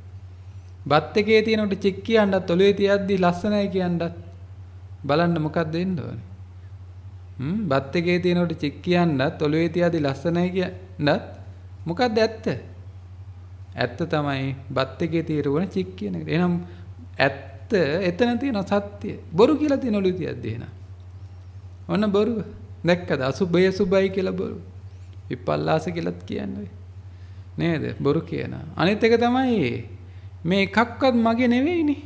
බත් එකේ තියෙනකොට චික් කියන්නත් ඔළුවේ තියද්දි ලස්සනයි කියන්නත් බලන්න මොකක්ද වෙන්න ඕනේ? බත් එකේ තියෙනකොට චික් කියන්නත් ඔළුවේ තියද්දි ලස්සනයි කියන්නත් මොකක්ද ඇත්ත? ඇත්ත තමයි බත් එකේ තියෙන චික් කියන එක. එහෙනම් ඇත්ත එතන තියෙන සත්‍ය. බොරු කියලා තියෙන ඔළුවේ තියද්දි එහෙනම්. ඔන්න බොරුව. දැක්කද? අසුබය සුබයි කියලා බොරු. විපල්ලාස කියලාත් කියන්නේ. නේද? බොරු කියනවා. අනිත් එක තමයි මේ එකක්වත් මගේ නෙවෙයිනේ.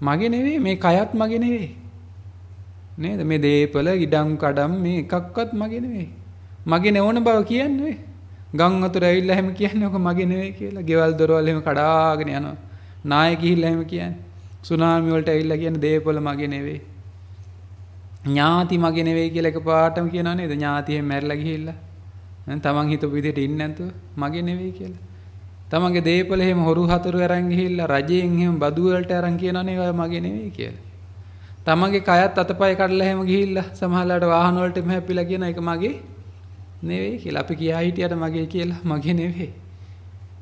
මගේ නෙවෙයි මේ කයත් මගේ නෙවෙයි. නේද? මේ දීපල ඉඩම් කඩම් මේ එකක්වත් මගේ නෙවෙයි. මගේ නෙවන බව කියන්නේ. ගම් වතුර ඇවිල්ලා එහෙම කියන්නේ ඔක මගේ නෙවෙයි කියලා. ගෙවල් දොරවල් එහෙම කඩාගෙන යනවා. නාය ගිහිල්ලා එහෙම කියන්නේ. සුනාමි වලට ඇවිල්ලා කියන්නේ දීපල මගේ නෙවෙයි. ඥාති මගේ නෙවෙයි කියලා එකපාරටම කියනවා නේද? ඥාති එහෙම මැරිලා ගිහිල්ලා. තමන් හිතපු විදිහට ඉන්නේ නැතුව මගේ නෙවෙයි කියලා. තමන්ගේ දේපල එහෙම හොරු හතරු අරන් ගිහිල්ලා රජයෙන් එහෙම බදු වලට අරන් කියනවා නේ ඔය මගේ නෙවෙයි කියලා. තමන්ගේ කයත් අතපය කඩලා එහෙම ගිහිල්ලා සමහරලාට වාහන වලට එහෙම හැපිලා කියන එක මගේ නෙවෙයි කියලා. අපි කියා හිටියට මගේ කියලා මගේ නෙවෙයි.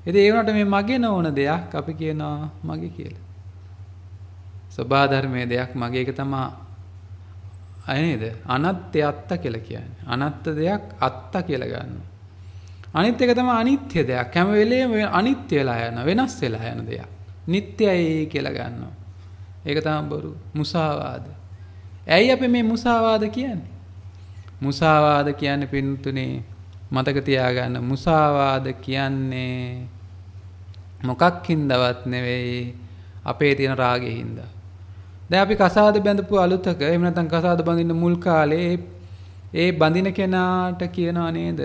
ඉතින් ඒ වුණාට මේ මගේ නොවන දෙයක් අපි කියනවා මගේ කියලා. සබහා ධර්මයේ දෙයක් මගේ එක තමයි නේද? අනත්ත්‍ය අත්ත කියලා කියන්නේ. අනත්ත් දෙයක් අත්ත කියලා ගන්නවා. අනිත් එක තමයි අනිත්‍ය දෙයක්. හැම වෙලේම අනිත්‍ය වෙලා යන වෙනස් වෙලා යන දෙයක්. නිට්ටයයි කියලා ගන්නවා. ඒක තමයි බොරු. මුසාවාද. ඇයි අපි මේ මුසාවාද කියන්නේ? මුසාවාද කියන්නේ පින්තුනේ මතක තියාගන්න. මුසාවාද කියන්නේ මොකක් හින්දාවත් නෙවෙයි අපේ තියෙන රාගෙ හින්දා. දැන් අපි කසාද බැඳපු අලුතක එහෙම නැත්නම් කසාද බඳින්න මුල් කාලේ ඒ බඳින කෙනාට කියනවා නේද?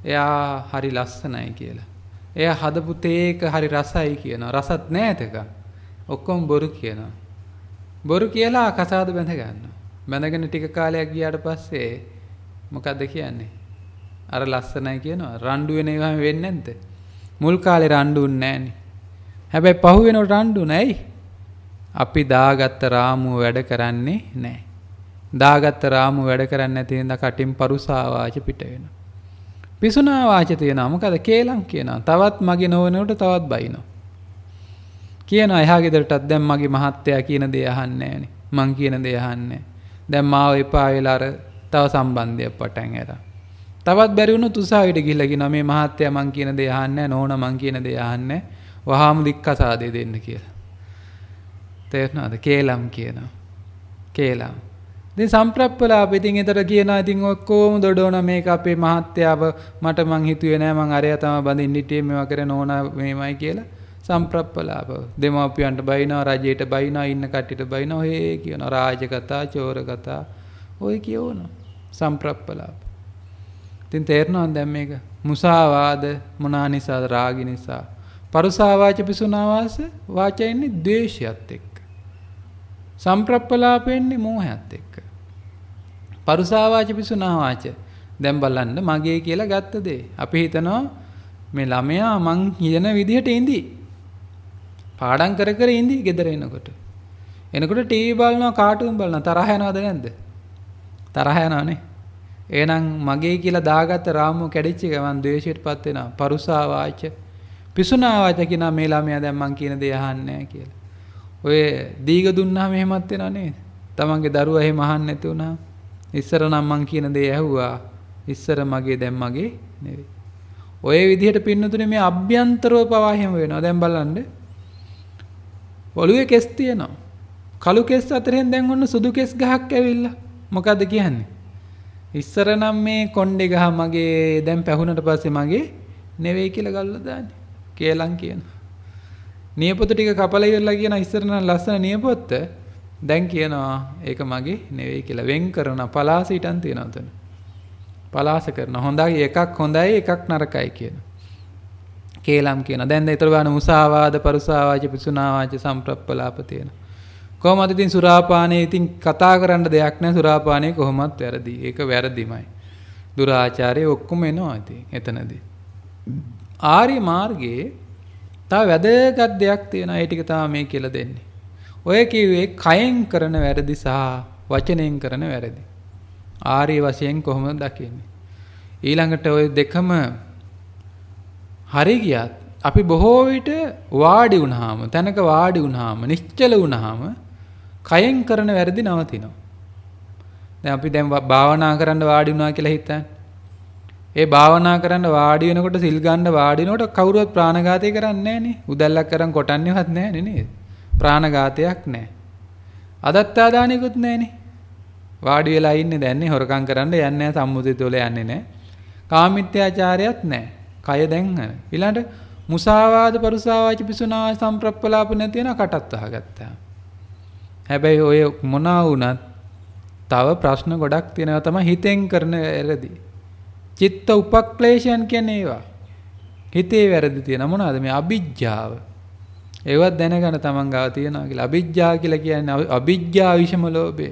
එයා හරි ලස්සනයි කියලා. එයා හදපු තේක හරි රසයි කියනවා. රසත් නැතක. ඔක්කොම බොරු කියනවා. බොරු කියලා කසාද බැඳ ගන්නවා. බැඳගෙන ටික කාලයක් ගියාට පස්සේ මොකද්ද කියන්නේ? අර ලස්සනයි කියනවා. රණ්ඩු වෙන ඒවා වෙන්නේ නැද්ද? මුල් කාලේ රණ්ඩුන්නේ නැහනේ. හැබැයි පහු වෙනකොට රණ්ඩු නැයි. අපි දාගත්ත රාමුව වැඩ කරන්නේ නැහැ. දාගත්ත රාමුව වැඩ කරන්නේ නැති හින්දා කටින් පරුසා වාච පිට වෙනවා. පිසුනා වාච තියෙනවා. මොකද කේලම් කියනවා. තවත් මගේ නොවනකොට තවත් බයිනවා. කියනවා එහා ගෙදරටත් දැන් මගේ මහත්තයා කියන දේ අහන්නේ නැහනේ. මං කියන දේ අහන්නේ. දැන් මාව එපා වෙලා අර තව සම්බන්ධයක් පටන් අරන්. තවත් බැරි වුණොත් උසාවියට ගිහිල්ලා කියනවා මේ මහත්තයා මං කියන දේ අහන්නේ නැහැ. නෝනා මං කියන දේ අහන්නේ නැහැ. වහාම දික්කසාදේ දෙන්න කියලා. තේරෙනවද? කේලම් කියනවා. කේලම්. ඉතින් සම්ප්‍රප්පලාප ඉතින් ඊතර කියනවා ඉතින් ඔක්කොම දොඩෝන මේක අපේ මහත්තයාව මට මං හිතුවේ නෑ මං අරයා තමයි බඳින්න හිටියේ මේවා කරේ නෝනා මේමයි කියලා සම්ප්‍රප්පලාප. දෙමාපියන්ට බයිනවා රජයට බයිනවා ඉන්න කට්ටියට බයිනවා ඔය කියනවා රාජ කතා චෝර කතා ඔය කියවනවා සම්ප්‍රප්පලාප. ඉතින් තේරෙනවද දැන් මේක මුසාවාද මොනා නිසාද? රාගි නිසා. පරුසා වාච පිසුනා වාචයන්නේ ද්වේෂයත් එක්ක. සම්ප්‍රප්පලාපෙන්නේ මෝහයත් එක්ක. පරුසා වාච පිසුනා වාච දැන් බලන්න මගේ කියලා ගත්ත දේ. අපි හිතනවා මේ ළමයා මං කියන විදිහට ඉඳි. පාඩම් කර කර ඉඳි ගෙදර එනකොට. එනකොට ටීවී බලනවා කාටුන් බලනවා තරහ යනවද නැද්ද? තරහ යනවනේ. එහෙනම් මගේ කියලා දාගත්ත රාමුව කැඩිච්ච ගමන් ද්වේෂයටපත් වෙනවා. පරුසා වාච පිසුනා වාච කියනවා මේ ළමයා දැන් මං කියන දේ අහන්නේ නැහැ කියලා. ඔය දීග දුන්නාම එහෙමත් වෙනව නේද? තමන්ගේ දරුවා එහෙම අහන්නේ නැති වුණා. ඉස්සර නම් මං කියන දේ ඇහුවා. ඉස්සර මගේ දැන් මගේ නෙවෙයි. ඔය විදිහට පින්නතුනේ මේ අභ්‍යන්තරව පවා එහෙම වෙනවා. දැන් බලන්න. ඔළුවේ කෙස් තියෙනවා. කළු කෙස් අතරින් දැන් ඔන්න සුදු කෙස් ගහක් ඇවිල්ලා. මොකද්ද කියන්නේ? ඉස්සර නම් මේ කොණ්ඩේ ගහ මගේ දැන් පැහුනට පස්සේ මගේ නෙවෙයි කියලා ගල්ලා දාන්නේ. කේලම් කියනවා. නියපොතු ටික කපලා ඉවරලා කියන ඉස්සර නම් ලස්සන නියපොත්ත දැන් කියනවා ඒක මගේ නෙවෙයි කියලා වෙන් කරන පලාස ඊටන් තියනවා උතන. පලාස කරන හොඳයි එකක් හොඳයි එකක් නරකයි කියන. කේලම් කියන. දැන් ඒතර ගන්න මුසාවාද පරුසාවාච පිසුනාවාච සම්ප්‍රප්පලාප තියෙනවා. කොහොමද ඉතින් සුරාපානේ ඉතින් කතා කරන්න දෙයක් නැහැ. සුරාපානේ කොහොමත් වැරදි. ඒක වැරදිමයි. දුරාචාරය ඔක්කොම එනවා ඉතින් එතනදී. ආර්ය මාර්ගයේ තව වැදගත් දෙයක් තියෙනවා. ඒ ටික තමයි මේ කියලා දෙන්නේ. ඔය කිව්වේ කයෙන් කරන වැරදි සහ වචනයෙන් කරන වැරදි. ආර්ය වශයෙන් කොහොමද දකින්නේ? ඊළඟට ඔය දෙකම හරි ගියත් අපි බොහෝ විට වාඩි වුණාම තැනක වාඩි වුණාම නිශ්චල වුණාම කයෙන් කරන වැරදි නවතිනවා. දැන් අපි දැන් භාවනා කරන්න වාඩි වුණා කියලා හිතන්න. ඒ භාවනා කරන්න වාඩි වෙනකොට සිල් ගන්න වාඩි වෙනකොට කවුරුවත් ප්‍රාණඝාතය කරන්නේ නැහනේ. උදැල්ලක් කරන් කොටන්නේවත් නැහනේ නේද? ප්‍රාණඝාතයක් නැහැ. අදත්තාදානෙකුත් නැහනේ. වාඩි වෙලා ඉන්නේ දැන්නේ හොරකම් කරන්න යන්නේ නැහැ සම්මුතිත වල යන්නේ නැහැ. කාමීත්‍යාචාරයත් නැහැ. කය දැන් හර. ඊළඟට මුසාවාද පරුසාවාච පිසුනා සම්ප්‍රප්පලාප නැති වෙන කටත් අහගත්තා. හැබැයි ඔය මොනවා වුණත් තව ප්‍රශ්න ගොඩක් තියෙනවා තමයි හිතෙන් කරන වැරදි. චිත්ත උපක්ලේශයන් කියන්නේ ඒවා. හිතේ වැරදි තියෙන මොනවාද මේ අවිජ්ජාව. ඒවත් දැනගන්න තමන් ගාව තියනවා කියලා. අවිජ්ජා කියලා කියන්නේ අවිජ්ජා විෂම ලෝභය.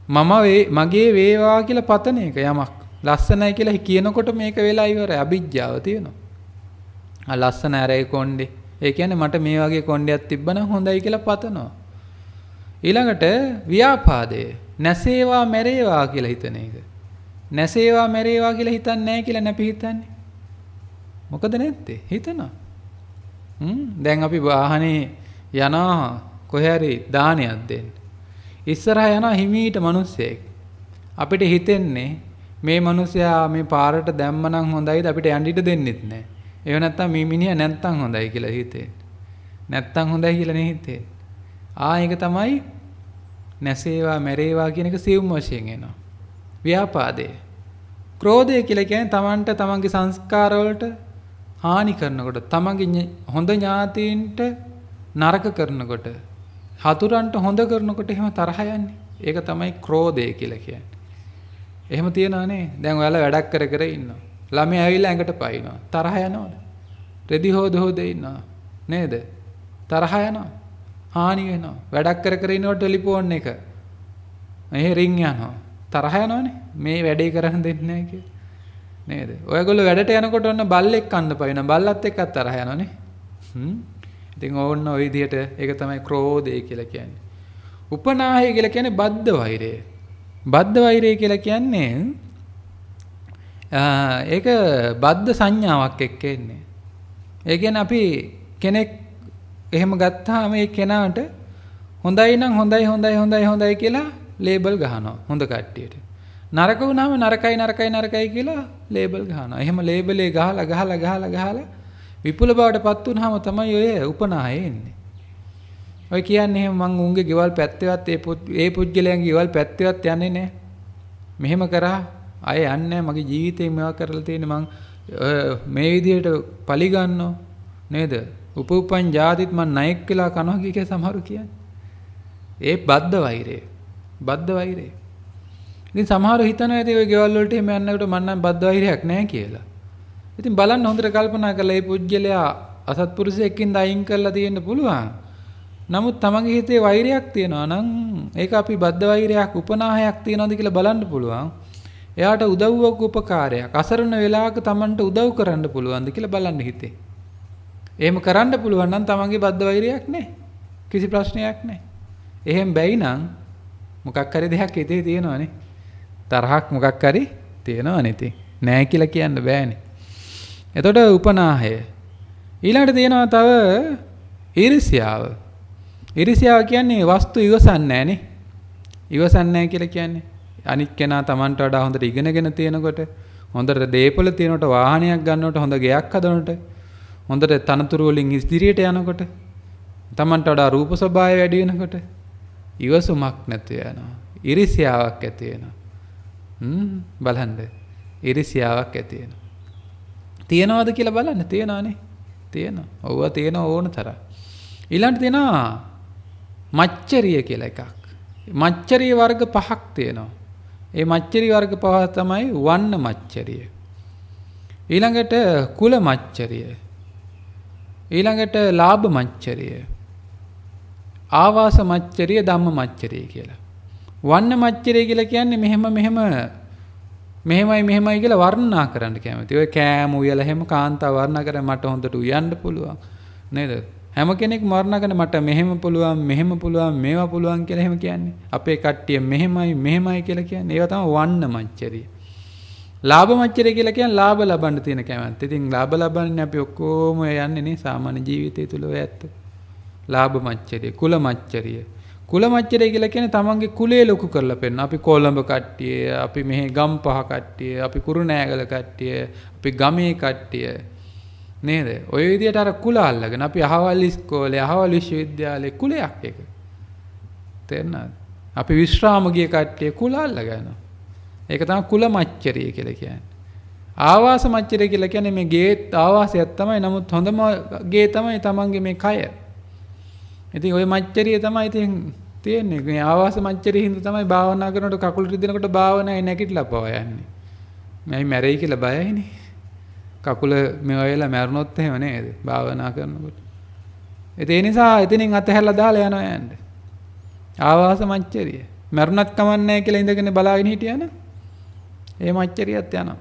මගේ වේවා කියලා පතන එක යමක්. ලස්සනයි කියලා කියනකොට මේක වෙලා ඉවරයි. අවිජ්ජාව තියෙනවා. ලස්සන ඇරේ කොණ්ඩේ. ඒ කියන්නේ මට මේ වගේ කොණ්ඩයක් තිබ්බනම් හොඳයි කියලා පතනවා. ඊළඟට ව්‍යාපාදය. නැසේවා මැරේවා කියලා හිතන එක. නැසේවා මැරේවා කියලා හිතන්නේ නැහැ කියලා නැපි හිතන්නේ. මොකද නැත්තේ? හිතනවා. දැන් අපි වාහනේ යනවා කොහේ හරි දානයක් දෙන්න. ඉස්සරහා යනවා හිමීට මිනිස්සෙක්. අපිට හිතෙන්නේ මේ මිනිසයා මේ පාරට දැම්මනම් හොඳයිද අපිට යන්න ඉඩ දෙන්නෙත් නැහැ. ඒව නැත්තම් මේ මිනිහා නැත්තම් හොඳයි කියලා හිතෙන්නේ. නැත්තම් හොඳයි කියලා නේ හිතෙන්නේ. ඒක තමයි නැසේවා මැරේවා කියන එක සියුම් වශයෙන් එනවා. ව්‍යාපාදය. ක්‍රෝධය කියලා කියන්නේ තමන්ට තමන්ගේ සංස්කාර වලට හානි කරනකොට, තමන්ගේ හොඳ ඥාතීන්ට නරක කරනකොට, හතුරන්ට හොඳ කරනකොට එහෙම තරහ යන්නේ. ඒක තමයි ක්‍රෝධය කියලා කියන්නේ. එහෙම තියනවානේ. දැන් ඔයාලා වැඩක් කර කර ඉන්නවා. ළමයා ඇවිල්ලා ඇඟට පයින්නවා. තරහ යනවද? රෙදි හොද ඉන්නවා. නේද? තරහ යනවා. හානි වෙනවා. වැඩක් කර කර ඉන්නකොට ටෙලිෆෝන් එක මෙහෙ රින් යනවා. තරහ යනවනේ. මේ වැඩේ කරන් දෙන්නේ නැහැ කියලා. නේද? ඔයගොල්ලෝ වැඩට යනකොට ඔන්න බල්ලෙක් කන්න පයින්න. බල්ලත් එක්කත් තරහ යනවනේ. ඉතින් ඕන්න ওই විදිහට ඒක තමයි ක්‍රෝධය කියලා කියන්නේ. උපනාහය කියලා කියන්නේ බද්ධ වෛරය. බද්ධ වෛරය කියලා කියන්නේ ඒක බද්ධ සංඥාවක් එක්ක එන්නේ. ඒ කියන්නේ අපි කෙනෙක් එහෙම ගත්තාම ඒ කෙනාට හොඳයි නම් හොඳයි කියලා ලේබල් ගහනවා හොඳ කට්ටියට. නරක වුණාම නරකයි කියලා ලේබල් ගහනවා. එහෙම ලේබලේ ගහලා විපුල බවට පත් වුණාම තමයි ඔය උපනාහය එන්නේ. ඔය කියන්නේ එහෙම මං උන්ගේ ගෙවල් පැත්තේවත් ඒ පුජ්‍යලයන්ගේ ගෙවල් පැත්තේවත් යන්නේ නැහැ. මෙහෙම කරා අය යන්නේ නැහැ. මගේ ජීවිතේ මේවා කරලා තියෙන්නේ මං මේ විදිහට පලි ගන්නෝ නේද? උපුප්පන් ජාතිත් මං ණයෙක් වෙලා කනවා කිය සමහරු කියන්නේ. ඒ බද්ධ වෛරය. බද්ධ වෛරය. ඉතින් සමහරු හිතනවා ඉතින් ඔය ගෙවල් වලට එහෙම යන්නකොට මං නම් බද්ධ වෛරයක් නැහැ කියලා. ඉතින් බලන්න හොඳට කල්පනා කරලා මේ පුජ්‍යලයා අසත්පුරුෂයෙක්ින්ද අයින් කරලා තියෙන්න පුළුවන්. නමුත් තමන්ගේ හිතේ වෛරයක් තියෙනවා නම් ඒක අපි බද්ධ වෛරයක් උපනාහයක් තියනවාද කියලා බලන්න පුළුවන්. එයාට උදව්වක් උපකාරයක් අසරණ වෙලාවක තමන්ට උදව් කරන්න පුළුවන්ද කියලා බලන්න හිතේ. එහෙම කරන්න පුළුවන් නම් තමන්ගේ බද්ධ වෛරයක් නැහැ. කිසි ප්‍රශ්නයක් නැහැ. එහෙම බැයි නම් මොකක් හරි දෙයක් හිතේ තියෙනවනේ. තරහක් මොකක් හරි තියෙනවනේ ඉතින්. නැහැ කියලා කියන්න බෑනේ. එතකොට උපනාහය. ඊළඟට තියෙනවා තව ඊර්ෂ්‍යාව. ඊර්ෂ්‍යාව කියන්නේ වස්තු ඉවසන්නේ නැහනේ. ඉවසන්නේ නැහැ කියලා කියන්නේ අනිත් කෙනා Tamanට වඩා හොඳට ඉගෙනගෙන තියෙනකොට, හොඳට දේපල තියෙනකොට, වාහනයක් ගන්නකොට, හොඳ ගෙයක් හදනකොට, හොඳට තනතුරු වලින් ඉදිරියට යනකොට, Tamanට වඩා රූප ස්වභාවය වැඩි වෙනකොට ඉවසුමක් නැතු වෙනවා. ඊර්ෂ්‍යාවක් ඇති වෙනවා. බලන්න. ඊර්ෂ්‍යාවක් ඇති වෙනවා. තියනවාද කියලා බලන්න. තියනවානේ. තියෙනවා. ඔව්ව තියෙනවා ඕන තරම්. ඊළඟට තියෙනවා මච්චරිය කියලා එකක්. මච්චරිය වර්ග පහක් තියෙනවා. ඒ මච්චරිය වර්ග පහ තමයි වන්න මච්චරිය. ඊළඟට කුල මච්චරිය. ඊළඟට ලාභ මච්චරිය. ආවාස මච්චරිය, ධම්ම මච්චරිය කියලා. වන්න මච්චරිය කියලා කියන්නේ මෙහෙමයි කියලා වර්ණනා කරන්න කැමති. ඔය කෑම උයලා හැම කාන්තාව වර්ණනා කරලා මට හොඳට උයන්න පුළුවන්. නේද? හැම කෙනෙක්ම වර්ණනා කරන මට මෙහෙම පුළුවන් මේවා පුළුවන් කියලා එහෙම කියන්නේ. අපේ කට්ටිය මෙහෙමයි කියලා කියන්නේ. ඒවා තමයි වන්න මච්චරිය. ලාභ මච්චරිය කියලා කියන්නේ ලාභ ලබන්න තියෙන කැමැත්ත. ඉතින් ලාභ ලබන්නේ අපි ඔක්කොම යන්නේ නේ සාමාන්‍ය ජීවිතය තුල ඔය ඇත්ත. ලාභ මච්චරිය, කුල මච්චරිය. කුල මච්චරිය කියලා කියන්නේ තමන්ගේ කුලය ලොකු කරලා පෙන්නන. අපි කොළඹ කට්ටිය, අපි මෙහි ගම්පහ කට්ටිය, අපි කුරුණෑගල කට්ටිය, අපි ගමේ කට්ටිය නේද? ඔය විදිහට අර කුල අල්ලගෙන අපි අහවල් ඉස්කෝලේ, අහවල් විශ්වවිද්‍යාලේ කුලයක් එක. තේරෙනවද? අපි විශ්‍රාම ගිය කට්ටිය කුල අල්ලගෙන. ඒක තමයි කුල මච්චරිය කියලා කියන්නේ. ආවාස මච්චරිය කියලා කියන්නේ මේ ගේ ආවාසයක් තමයි. නමුත් හොඳම ගේ තමයි තමන්ගේ මේ කය. ඉතින් ওই මච්චරිය තමයි ඉතින් තියෙන්නේ. මේ ආවාස මච්චරිය හින්දා තමයි භාවනා කරනකොට කකුල් රිදෙනකොට භාවනාවේ නැගිටලා පව යන්නේ. මම මැරෙයි කියලා බයයිනේ. කකුල මේ වෙලාව මැරුණොත් එහෙම නේද? භාවනා කරනකොට. ඒ නිසා එතනින් අතහැරලා දාලා යනවා යන්නේ. ආවාස මච්චරිය. මරුණත් කමන්නේ කියලා ඉඳගෙන බලාගෙන හිටියන ඒ මච්චරියත් යනවා.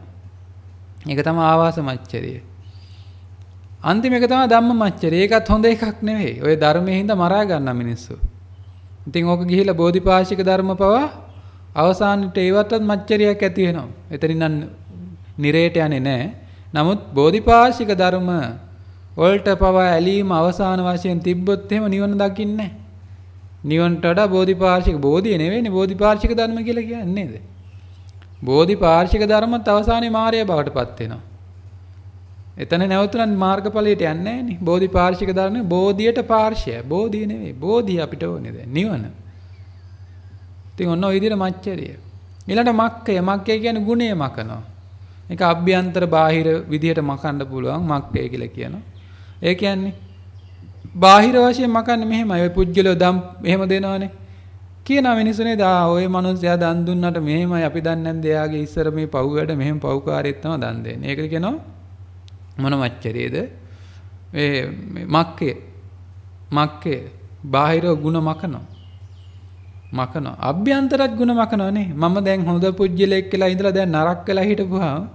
ඒක තමයි ආවාස මච්චරිය. අන්තිම එක තමයි ධම්ම මච්චරිය. ඒකත් හොඳ එකක් නෙවෙයි. ඔය ධර්මයේ හින්දා මරා ගන්න මිනිස්සු. ඉතින් ඕක ගිහිලා බෝධිපාශික ධර්ම පවා අවසානයේ ඒවටත් මච්චරියක් ඇති වෙනවා. එතනින් නම් නිරේට යන්නේ නැහැ. නමුත් බෝධිපාශික ධර්ම වලට පවා ඇලීම අවසාන වශයෙන් තිබ්බොත් එහෙම නිවන දකින්නේ නැහැ. නිවනට වඩා බෝධිපාශික බෝධිය නෙවෙයිනේ බෝධිපාශික ධර්ම කියලා කියන්නේ නේද? බෝධිපාශික ධර්මත් අවසානයේ මාර්ගය බවට පත් වෙනවා. එතන නැවතුණන් මාර්ගඵලයට යන්නේ නැහැ නේ. බෝධිපාශික ධර්ම බෝධියට පාර්ශ්වය. බෝධිය නෙවෙයි. බෝධිය අපිට ඕනේ දැන් නිවන. ඉතින් ඔන්න ඔය විදිහට මච්චරිය. ඊළඟට මක්කය. මක්කය කියන්නේ ගුණය මකනවා. ඒක අභ්‍යන්තර බාහිර විදිහට මකන්න පුළුවන් මක්කය කියලා කියනවා. ඒ කියන්නේ බාහිර වශයෙන් මකන්නේ මෙහෙමයි. ඔය පුජ්‍යලෝ දම් එහෙම දෙනවනේ. කියනවා මිනිස්සුනේ ඔය මිනිස්සයා දන් දුන්නට මෙහෙමයි අපි දන්නේ නැන්ද එයාගේ ඉස්සර මේ පව් වැඩ මෙහෙම පව්කාරයෙක් තමයි දන් දෙන්නේ. ඒකට කියනවා මොන මච්චරියද? මක්කේ බාහිර ගුණ මකනවා. අභ්‍යන්තරත් ගුණ මකනවනේ. මම දැන් හොඳ පුජ්‍යලෙක් කියලා ඉඳලා දැන් නරක වෙලා හිටපුවා.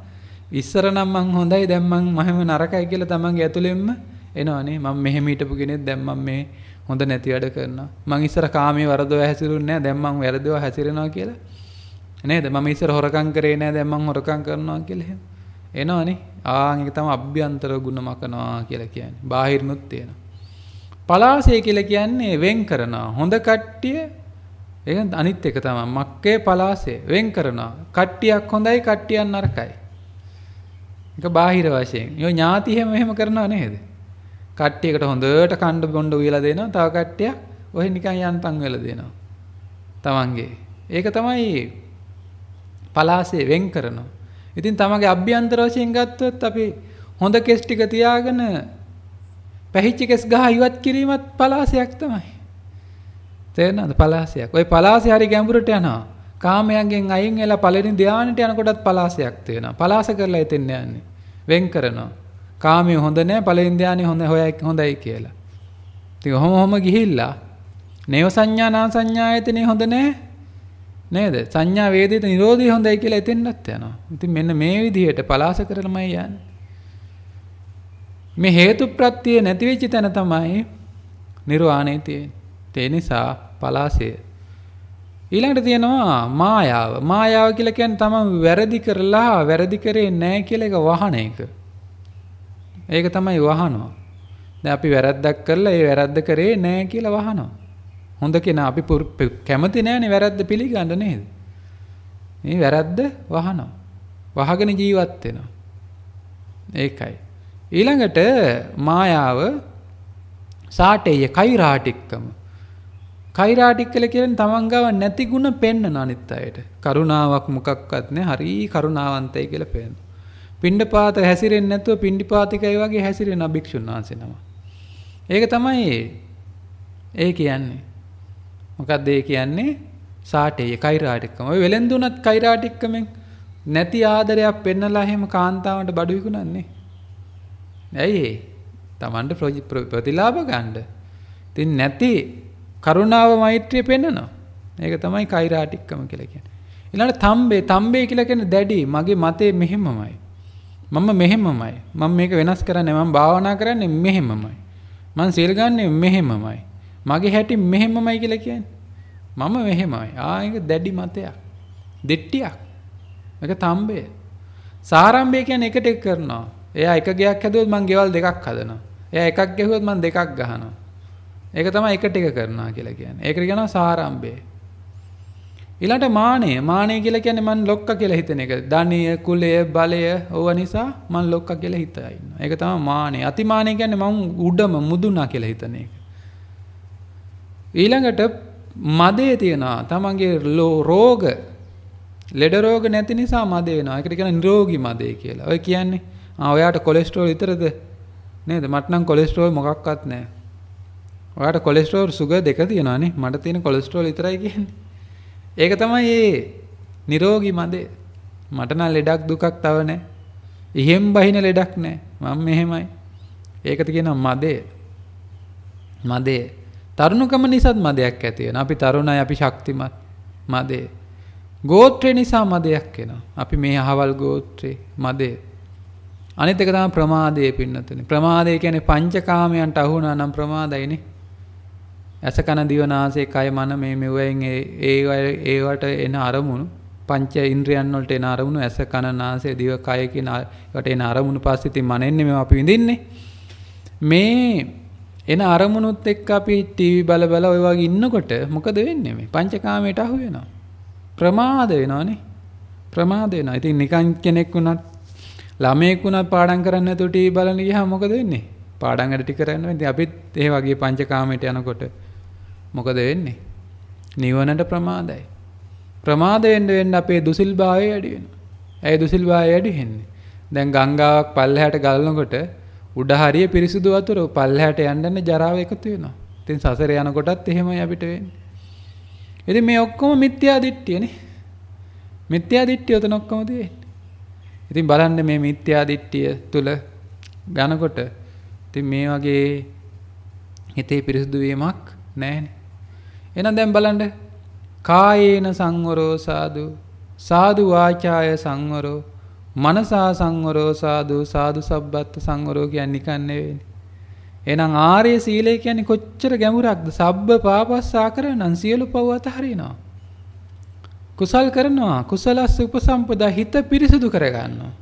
ඉස්සර නම් මං හොඳයි දැන් මං මහෙම නරකයි කියලා තමන්ගේ ඇතුළෙන්ම එනවනේ. මම මෙහෙම හිටපු කෙනෙක් දැන් මම මේ හොඳ නැති වැඩ කරනවා. මං ඉස්සර කාමයේ වරදව හැසිරුන්නේ නැහැ. දැන් මං වැරදව හැසිරෙනවා කියලා. නේද? මම ඉස්සර හොරකම් කරේ නැහැ. දැන් මං හොරකම් කරනවා කියලා එහෙම. එනවනේ. ඒක තමයි අභ්‍යන්තර ගුණ මකනවා කියලා කියන්නේ. බාහිරනුත් තියෙනවා. පලාසය කියලා කියන්නේ වෙන් කරනවා. හොඳ කට්ටිය ඒක අනිත් එක තමයි. මක්කේ පලාසය වෙන් කරනවා. කට්ටියක් හොඳයි කට්ටියක් නරකයි. ඒක බාහිර වශයෙන්. යෝ ඥාති එහෙම කරනවා නේද? කට්ටියකට හොඳට කණ්ඩ බොණ්ඩ උයලා දෙනවා. තව කට්ටියක් ඔහෙ නිකන් යන්තම් වෙලා දෙනවා. තමන්ගේ. ඒක තමයි පලාසය වෙන් කරනවා. ඉතින් තමගේ අභ්‍යන්තර වශයෙන් ගත්තොත් අපි හොඳ කෙස් ටික තියාගෙන පැහිච්ච කෙස් ගහ ඉවත් කිරීමත් පලාසයක් තමයි. තේරෙනවද? පලාසයක්. ওই පලාසය හරි ගැඹුරට යනවා. කාමයෙන් අයින් වෙලා පළවෙනි ධානයට යනකොටත් පලාසයක් තියෙනවා. පලාස කරලා එතෙන් යන්නේ. වෙන් කරනවා. කාමයේ හොඳ නැහැ පළවෙනි ධානයේ හොඳයි කියලා. ඉතින් ඔහොම ගිහිල්ලා නේව සංඥා නා සංඥායතනේ හොඳ නැහැ. නේද? සංඥා වේදිත නිරෝධී හොඳයි කියලා එතෙන්වත් යනවා. ඉතින් මෙන්න මේ විදිහට පලාස කරලමයි යන්නේ. මේ හේතු ප්‍රත්‍ය නැති වෙච්ච තැන තමයි නිර්වාණය තියෙන්නේ. ඒ නිසා පලාසය. ඊළඟට තියෙනවා මායාව. මායාව කියලා කියන්නේ තමන් වැරදි කරලා වැරදි කරේ නැහැ කියලා එක වහන එක. ඒක තමයි වහනවා. දැන් අපි වැරද්දක් කරලා ඒ වැරද්ද කරේ නැහැ කියලා වහනවා. හොඳ කෙනා අපි කැමති නෑනේ වැරද්ද පිළිගන්න නේද? මේ වැරද්ද වහනවා. වහගෙන ජීවත් වෙනවා. ඒකයි. ඊළඟට මායාව සාටේය කෛරාටික්කම. කෛරාටික් කියලා කියන්නේ තමන් ගාව නැති ಗುಣ පෙන්නන අනිත් අයට. කරුණාවක් මොකක්වත් නැහැ. හරි කරුණාවන්තයි කියලා පෙන්නන. පිණ්ඩපාත හැසිරෙන්නේ නැතුව පිණ්ඩපාතිකයි වගේ හැසිරෙන භික්ෂුන් වහන්සේ නම. ඒක තමයි ඒ කියන්නේ. මොකක්ද ඒ කියන්නේ? සාටේය කෛරාටික්කම. ඔය වෙලෙන්දුනත් කෛරාටික්කමෙන් නැති ආදරයක් පෙන්නලා එහෙම කාන්තාවන්ට බඩු විකුණන්නේ. ඇයි ඒ? Tamanට ප්‍රතිලාභ ගන්න. ඉතින් නැති කරුණාව මෛත්‍රිය පෙන්නනවා. ඒක තමයි කෛරාටික්කම කියලා කියන්නේ. ඊළඟට තම්බේ කියලා කියන්නේ දැඩි. මගේ මතේ මෙහෙමමයි. මම මෙහෙමමයි. මම මේක වෙනස් කරන්නේ මම භාවනා කරන්නේ මෙහෙමමයි. මම සීල් ගන්නේ මෙහෙමමයි. මගේ හැටි මෙහෙමමයි කියලා කියන්නේ. මම මෙහෙමයි. ඒක දැඩි මතයක්. දෙට්ටියක්. ඒක තම්බේ. සාරම්භය කියන්නේ එකට එක කරනවා. එයා එක ගයක් හැදුවොත් මං ගෙවල් දෙකක් හදනවා. එයා එකක් ගැහුවොත් මං දෙකක් ගහනවා. ඒක තමයි එකට එක කරනවා කියලා කියන්නේ. ඒකට කියනවා සාරම්භය. ඊළඟට මානය. මානය කියලා කියන්නේ මං ලොක්ක කියලා හිතන එක. ධනය, කුලය, බලය ඕව නිසා මං ලොක්ක කියලා හිතා ඉන්නවා. ඒක තමයි මානය. අතිමානය කියන්නේ මං උඩම මුදුනා කියලා හිතන එක. ඊළඟට මදේ තියෙනවා. තමන්ගේ රෝග ලෙඩ රෝග නැති නිසා මද වෙනවා. ඒකට කියන නිරෝගී මදේ කියලා. ඔය කියන්නේ ඔයාට කොලෙස්ටරෝල් විතරද නේද? මට නම් කොලෙස්ටරෝල් මොකක්වත් නැහැ. ඔයාට කොලෙස්ටරෝල් සුගර් දෙක තියෙනවානේ. මට තියෙන කොලෙස්ටරෝල් විතරයි කියන්නේ. ඒක තමයි ඒ නිරෝගී මදේ. මට නම් ලෙඩක් දුකක් තව නැහැ. ඉහෙන් බහින ලෙඩක් නැහැ. මම මෙහෙමයි. ඒකට කියනවා මදේ. මදේ. තරුණකම නිසාත් මදයක් ඇති වෙනවා. අපි තරුණයි අපි ශක්තිමත්. මදේ. ගෝත්‍රය නිසා මදයක් එනවා. අපි මේ අහවල් ගෝත්‍රේ මදේ. අනිත් එක තමයි ප්‍රමාදයේ පින්නතුනේ. ප්‍රමාදය කියන්නේ පංචකාමයන්ට අහු වුණා නම් ප්‍රමාදයිනේ. ඇස කන දිව නාසය කය මන මේ මෙවෙන් ඒවට එන අරමුණු පංච ඉන්ද්‍රයන් වලට එන අරමුණු ඇස කන නාසය දිව කය කියන ඒවට එන අරමුණු පස්සේ ඉතින් මනෙන්නේ මේවා අපි විඳින්නේ. මේ එන අරමුණුත් එක්ක අපි ටීවී බල බල ඔය වගේ ඉන්නකොට මොකද වෙන්නේ මේ පංචකාමයට අහු වෙනවා. ප්‍රමාද වෙනවනේ. ප්‍රමාද වෙනවා. ඉතින් නිකන් කෙනෙක් වුණත් ළමයෙක් වුණත් පාඩම් කරන්න නැතුව ටීවී බලන්න ගියාම මොකද වෙන්නේ? පාඩම් වැඩ ටික කරන්න වෙන්නේ. අපිත් ඒ වගේ පංචකාමයට යනකොට මොකද වෙන්නේ? නිවනට ප්‍රමාදයි. ප්‍රමාද වෙන්න අපේ දුසිල්භාවය වැඩි වෙනවා. ඒ දුසිල්භාවය වැඩි වෙන්නේ. දැන් ගංගාවක් පල්ලෙහාට ගලනකොට උඩ හරිය පිරිසිදු වතුර පල්ලෙහාට යන්න ජරාව එකතු වෙනවා. ඉතින් සසරේ යනකොටත් එහෙමයි අපිට වෙන්නේ. ඉතින් මේ ඔක්කොම මිත්‍යා දිට්ඨියනේ. මිත්‍යා දිට්ඨිය උතන ඔක්කොම තියෙන්නේ. ඉතින් බලන්න මේ මිත්‍යා දිට්ඨිය තුල ගනකොට ඉතින් මේ වගේ හිතේ පිරිසුදු වීමක් නැහැනේ. එහෙනම් දැන් බලන්න කායේන සංවරෝ සාදු සාදු වාචාය සංවරෝ මනසා සංවරෝ සාදු සාදු සබ්බත් සංවරෝ කියන්නේ නිකන් නෙවෙයිනේ. එහෙනම් ආර්ය සීලය කියන්නේ කොච්චර ගැඹුරක්ද? සබ්බ පාපස්සා කරනන් සියලු පව් අතහරිනවා. කුසල් කරනවා. කුසලස්ස උපසම්පදා හිත පිරිසුදු කරගන්නවා.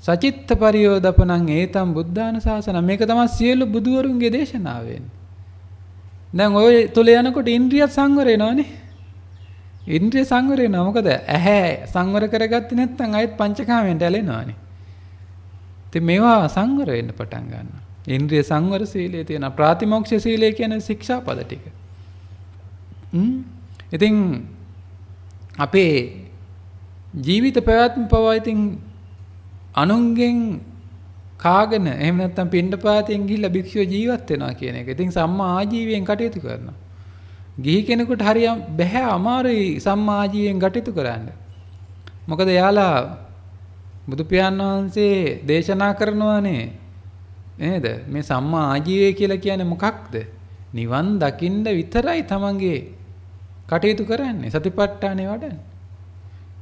සචිත්ත පරියෝදපනං ඒතම් බුද්ධාන ශාසන. මේක තමයි සියලු බුදුවරුන්ගේ දේශනාව වෙන්නේ. දැන් ඔය තුල යනකොට ඉන්ද්‍රිය සංවර වෙනවනේ. ඉන්ද්‍රිය සංවර වෙනවා. මොකද ඇහැ සංවර කරගත්තේ නැත්නම් ආයෙත් පංචකාමයෙන් ඇලෙනවානේ. ඉතින් මේවා සංවර වෙන්න පටන් ගන්නවා. ඉන්ද්‍රිය සංවර සීලයේ තියෙන ප්‍රාතිමෝක්ෂ සීලය කියන ශික්ෂාපද ටික. ඉතින් අපේ ජීවිත පැවැත්ම පවා ඉතින් අනුන්ගෙන් කාගෙන එහෙම නැත්නම් පින්ඩපාතයෙන් ගිහිල්ලා භික්ෂුව ජීවත් වෙනවා කියන එක. ඉතින් සම්මා ආජීවයෙන් කටයුතු කරනවා. ගිහි කෙනෙකුට හරියම බැහැ අමාරුයි සම්මා ආජීවයෙන් කටයුතු කරන්න. මොකද යාලා බුදු පියාණන් වහන්සේ දේශනා කරනවානේ නේද? මේ සම්මා ආජීවය කියලා කියන්නේ මොකක්ද? නිවන් දකින්න විතරයි තමන්ගේ කටයුතු කරන්නේ. සතිපට්ඨානේ වඩන්නේ.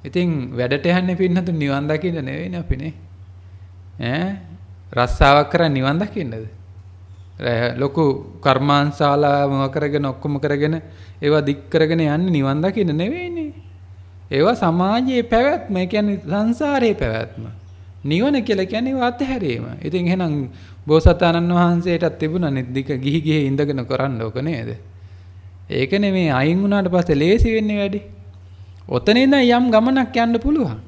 ඉතින් වැඩට යන්නේ පින්නතු නිවන් දකින්න නෙවෙයිනේ අපිනේ. රස්සාවක් කරන්නේ නිවන් දකින්නද? ලොකු කර්මාන්තශාලා මොව කරගෙන ඔක්කොම කරගෙන ඒවා දික් කරගෙන යන්නේ නිවන් දකින්න නෙවෙයිනේ. ඒවා සමාජයේ පැවැත්ම, ඒ කියන්නේ සංසාරයේ පැවැත්ම. නිවන කියලා කියන්නේ අත්හැරීම. ඉතින් එහෙනම් බෝසතාණන් වහන්සේටත් තිබුණානේ දික ගිහි ගිහි ඉඳගෙන කරන්න ඕක නේද? ඒක නෙමෙයි අයින් වුණාට පස්සේ ලේසි වෙන්නේ වැඩි. ඔතන ඉඳන් යම් ගමනක් යන්න පුළුවන්.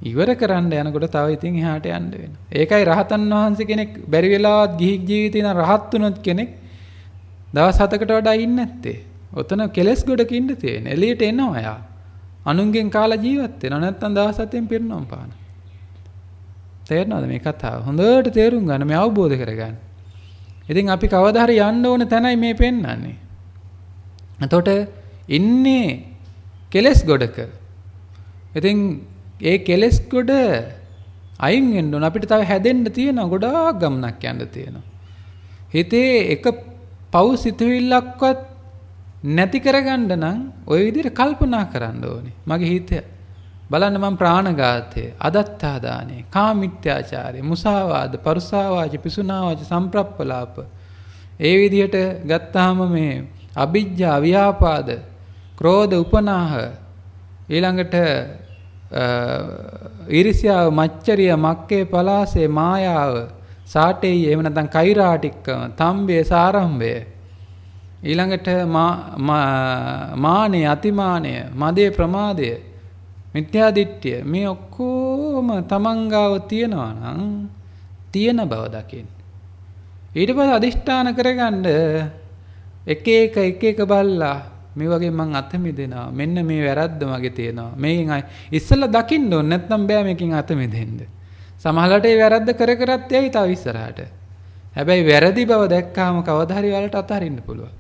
ඉවර කරන්න යනකොට තව ඉතින් එහාට යන්න වෙනවා. ඒකයි රහතන් වහන්සේ කෙනෙක් බැරි වෙලාවත් ගිහි ජීවිතේ ඉඳන් රහත් වුණොත් කෙනෙක් දවස් 7කට වඩා ඉන්නේ නැත්තේ. ඔතන කෙලස් ගොඩක ඉන්න තියෙන. එළියට එනවා යා. අනුන්ගෙන් කාලා ජීවත් වෙනවා. නැත්තම් දවස් 7න් පිරෙනවා පාන. තේරෙනවද මේ කතාව? හොඳට තේරුම් ගන්න, මේ අවබෝධ කරගන්න. ඉතින් අපි කවදා හරි යන්න ඕන තැනයි මේ පෙන්වන්නේ. එතකොට ඉන්නේ කෙලස් ගොඩක. ඉතින් ඒ කෙලස් ගොඩ අයින් වෙන්න ඕන. අපිට තව හැදෙන්න තියෙනවා, ගොඩාක් ගමනක් යන්න තියෙනවා. හිතේ එක පව් සිතුවිල්ලක්වත් නැති කරගන්න නම් ওই විදිහට කල්පනා කරන්න ඕනේ. මගේ හිත බලන්න මම ප්‍රාණඝාතය, අදත්තාදානය, කාමිත්‍යාචාරය, මුසාවාද, පරුසාවාච, පිසුනාවාච, සම්ප්‍රප්පලාප ඒ විදිහට ගත්තාම මේ අවිජ්ජා, ව්‍යාපාද, ක්‍රෝධ, උපනාහ ඊළඟට ඊර්ෂ්‍යාව, මච්චරිය, මක්කේ, පලාසේ, මායාව, සාටේය, එහෙම නැත්නම් කෛරාටික්කම, තම්බය, සාරම්භය ඊළඟට මානය, අතිමානය, මදේ, ප්‍රමාදය, මිත්‍යා දිට්ඨිය මේ ඔක්කොම තමන්ගාව තියනවා නම් තියෙන බව දකින්න. ඊට පස්සේ අදිෂ්ඨාන කරගන්න එක එක බල්ලා මේ වගේ මං අත මිදෙනවා. මෙන්න මේ වැරද්ද මගේ තියෙනවා. මේකෙන් ඉස්සෙල්ලා දකින්න ඕනේ නැත්නම් බෑ මේකෙන් අත මිදෙන්න. සමහරවිට ඒ වැරද්ද කර කරත් යයි තව ඉස්සරහට. හැබැයි වැරදි බව දැක්කාම කවදා හරි වලට අතහරින්න පුළුවන්.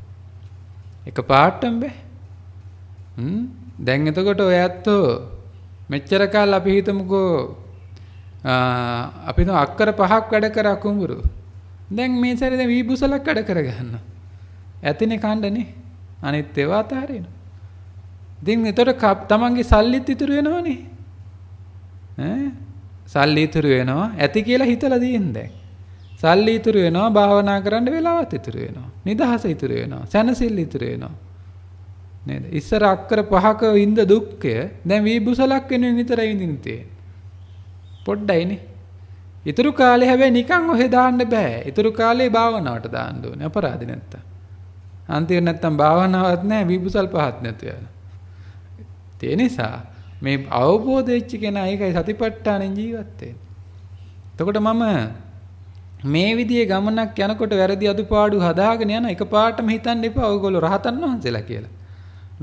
එක පාටම බෑ. දැන් එතකොට ඔය ඇත්තෝ මෙච්චර කාල අපි හිතමුකෝ අපි අක්කර 5ක් වැඩ කරා කුඹුරු. දැන් මේ සැරේ දැන් වී බුසලක් වැඩ කර ගන්නවා. ඇතිනේ කණ්ඩනේ. අනිත් ඒවා අතහරිනවා. ඉතින් එතකොට තමන්ගේ සල්ලිත් ඉතුරු වෙනවනේ. සල්ලි ඉතුරු වෙනවා ඇති කියලා හිතලා තියෙන දැන්. සල්ලි ඉතුරු වෙනවා භාවනා කරන්න වෙලාවත් ඉතුරු වෙනවා. නිදහස ඉතුරු වෙනවා. සැනසෙල්ල ඉතුරු වෙනවා. නේද? ඉස්සර අක්කර 5ක විඳ දුක්ඛය දැන් වීබුසලක් වෙනුවෙන් විතරයි විඳින්න තියෙන්නේ. පොඩ්ඩයිනේ. ඉතුරු කාලේ හැබැයි නිකන් ඔහෙ දාන්න බෑ. ඉතුරු කාලේ භාවනාවට දාන්න ඕනේ. අපරාධ නැත්තම්. අන්තිම නැත්තම් භාවනාවක් නැහැ වීබුසල් පහත් නැතු යනවා. ඒ නිසා මේ අවබෝධ වෙච්ච කෙනා ඒකයි සතිපට්ඨානෙන් ජීවත් වෙන්නේ. එතකොට මම මේ විදිහේ ගමනක් යනකොට වැරදි අදුපාඩු හදාගෙන යන එකපාරටම හිතන්න එපා ඔයගොල්ලෝ රහතන් වහන්සේලා කියලා.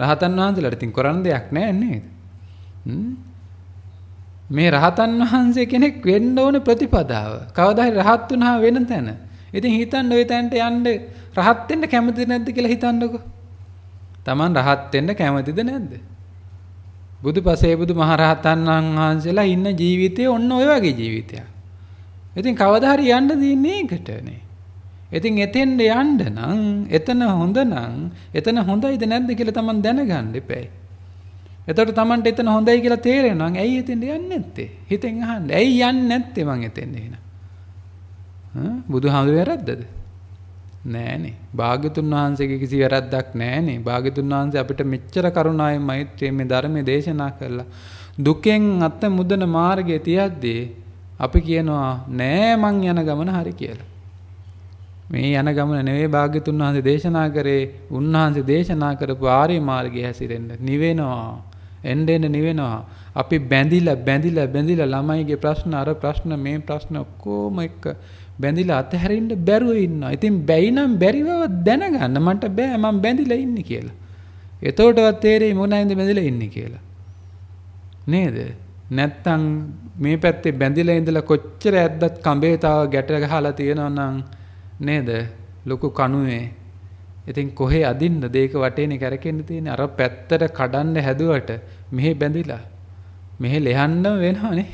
රහතන් වහන්සේලාට ඉතින් කරන්න දෙයක් නැහැ නේද? මේ රහතන් වහන්සේ කෙනෙක් වෙන්න ඕන ප්‍රතිපදාව. කවදා හරි රහත් වුණා වෙන තැන. ඉතින් හිතන්න ওই තැනට යන්න රහත් වෙන්න කැමතිද නැද්ද කියලා හිතන්නකෝ. Taman රහත් වෙන්න කැමතිද නැද්ද? බුදුපසේ බුදුමහරහතන් වහන්සේලා ඉන්න ජීවිතේ ඔන්න ඔය වගේ ජීවිතයක්. ඉතින් කවදා හරි යන්න දින්නේ ඒකටනේ. ඉතින් එතෙන්ද යන්න නම් එතන හොඳ නම් එතන හොඳයිද නැද්ද කියලා Taman දැනගන්න එපැයි. එතකොට Tamanට එතන හොඳයි කියලා තේරෙනවා. ඇයි එතෙන්ද යන්නේ නැත්තේ? හිතෙන් අහන්න. ඇයි යන්නේ නැත්තේ මං එතෙන්ද එහෙනම්? බුදුහාමුදුරුවෝ වැරද්දද? නෑනේ. භාග්‍යතුන් වහන්සේගේ කිසි වැරද්දක් නෑනේ. භාග්‍යතුන් වහන්සේ අපිට මෙච්චර කරුණාවෙන් මෛත්‍රියෙන් මේ ධර්මයේ දේශනා කළා. දුකෙන් අත මුදන මාර්ගයේ තියද්දී අපි කියනවා නෑ මං යන ගමන හරි කියලා. මේ යන ගමන නෙවෙයි භාග්‍යතුන් වහන්සේ දේශනා කරේ. උන්වහන්සේ දේශනා කරපු ආර්ය මාර්ගයේ හැසිරෙන්න නිවෙනවා. එන්න නිවෙනවා. අපි බැඳිලා ළමයිගේ ප්‍රශ්න අර ප්‍රශ්න මේ ප්‍රශ්න ඔක්කොම එක්ක බැඳිලා අතහැරින්න බැරුව ඉන්නවා. ඉතින් බැයි නම් බැරිව දැනගන්න මට බෑ මම බැඳිලා ඉන්නේ කියලා. එතකොටවත් තේරෙයි මොනයින්ද බැඳිලා ඉන්නේ කියලා. නේද? නැත්තම් මේ පැත්තේ බැඳිලා ඉඳලා කොච්චර ඇද්දත් කඹේ තාව ගැට ගහලා තියෙනවා නම් නේද? ලොකු කණුවේ. ඉතින් කොහේ අදින්නද ඒක වටේනේ කරකෙන්න තියෙන්නේ. අර පැත්තට කඩන්න හැදුවට මෙහෙ බැඳිලා. මෙහෙ ලෙහන්න වෙනවනේ.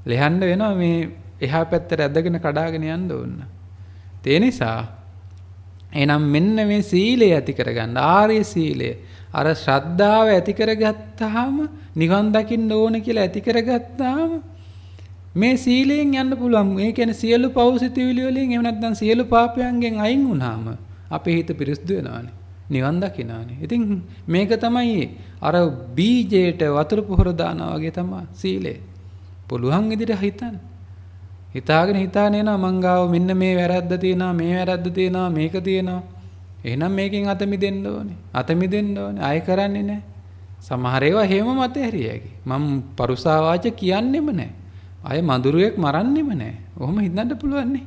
ලෙහන්න වෙනවා මේ එහා පැත්තට ඇදගෙන කඩාගෙන යන්න ඕන. ඒ නිසා එහෙනම් මෙන්න මේ සීලය ඇති කරගන්න ආර්ය සීලය. අර ශ්‍රද්ධාව ඇති කරගත්තාම නිවන් දකින්න ඕන කියලා ඇති කරගත්තාම මේ සීලයෙන් යන්න පුළුවන්. ඒ කියන්නේ සියලු පව් සිතුවිලි වලින් එහෙම නැත්නම් සියලු පාපයන්ගෙන් අයින් වුණාම අපේ හිත පිරිසුදු වෙනවානේ. නිවන් දකිනානේ. ඉතින් මේක තමයි අර බීජයට වතුර පොහොර දානවා වගේ තමයි සීලය. පුළුවන් විදිහට හිතන්න. හිතාගෙන එනවා මං ගාව මෙන්න මේ වැරද්ද තියෙනවා මේ වැරද්ද තියෙනවා මේක තියෙනවා. එහෙනම් මේකෙන් අත මිදෙන්න ඕනේ. අත මිදෙන්න ඕනේ. ආයෙ කරන්නේ නැහැ. සමහර ඒවා හේම මත හැරියයි. මම පරුසා වාච කියන්නෙම නැහැ. ආයෙ මදුරුවෙක් මරන්නෙම නැහැ. ඔහොම හිතන්න පුළුවන් නේ.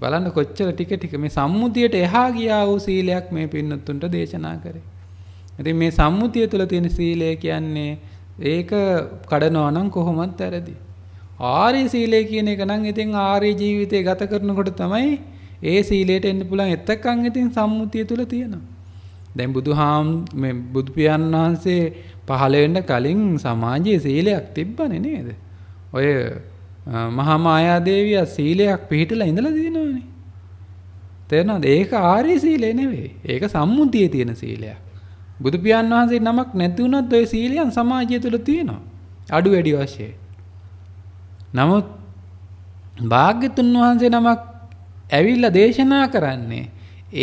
බලන්න කොච්චර ටික මේ සම්මුතියට එහා ගියා වූ සීලයක් මේ පින්නතුන්ට දේශනා කරේ. ඉතින් මේ සම්මුතිය තුළ තියෙන සීලය කියන්නේ ඒක කඩනවා නම් කොහොමත් වැරදි. ආර්ය සීලය කියන එක නම් ඉතින් ආර්ය ජීවිතය ගත කරනකොට තමයි ඒ සීලයට එන්න පුළුවන්. එතකන් ඉතින් සම්මුතිය තුළ තියෙනවා. දැන් බුදු පියාණන් වහන්සේ පහළ වෙන්න කලින් සමාජයේ සීලයක් තිබ්බනේ නේද? ඔය මහා මායා දේවිය සීලයක් පිළිහිටලා ඉඳලා දිනවනේ. තේරෙනවද? ඒක ආර්ය සීලය නෙවෙයි. ඒක සම්මුතියේ තියෙන සීලයක්. බුදු පියාණන් වහන්සේ නමක් නැති වුණත් ওই සීලයන් සමාජය තුළ තියෙනවා. අඩු වැඩි වශයෙන්. නමුත් භාග්‍යතුන් වහන්සේ නමක් ඇවිල්ලා දේශනා කරන්නේ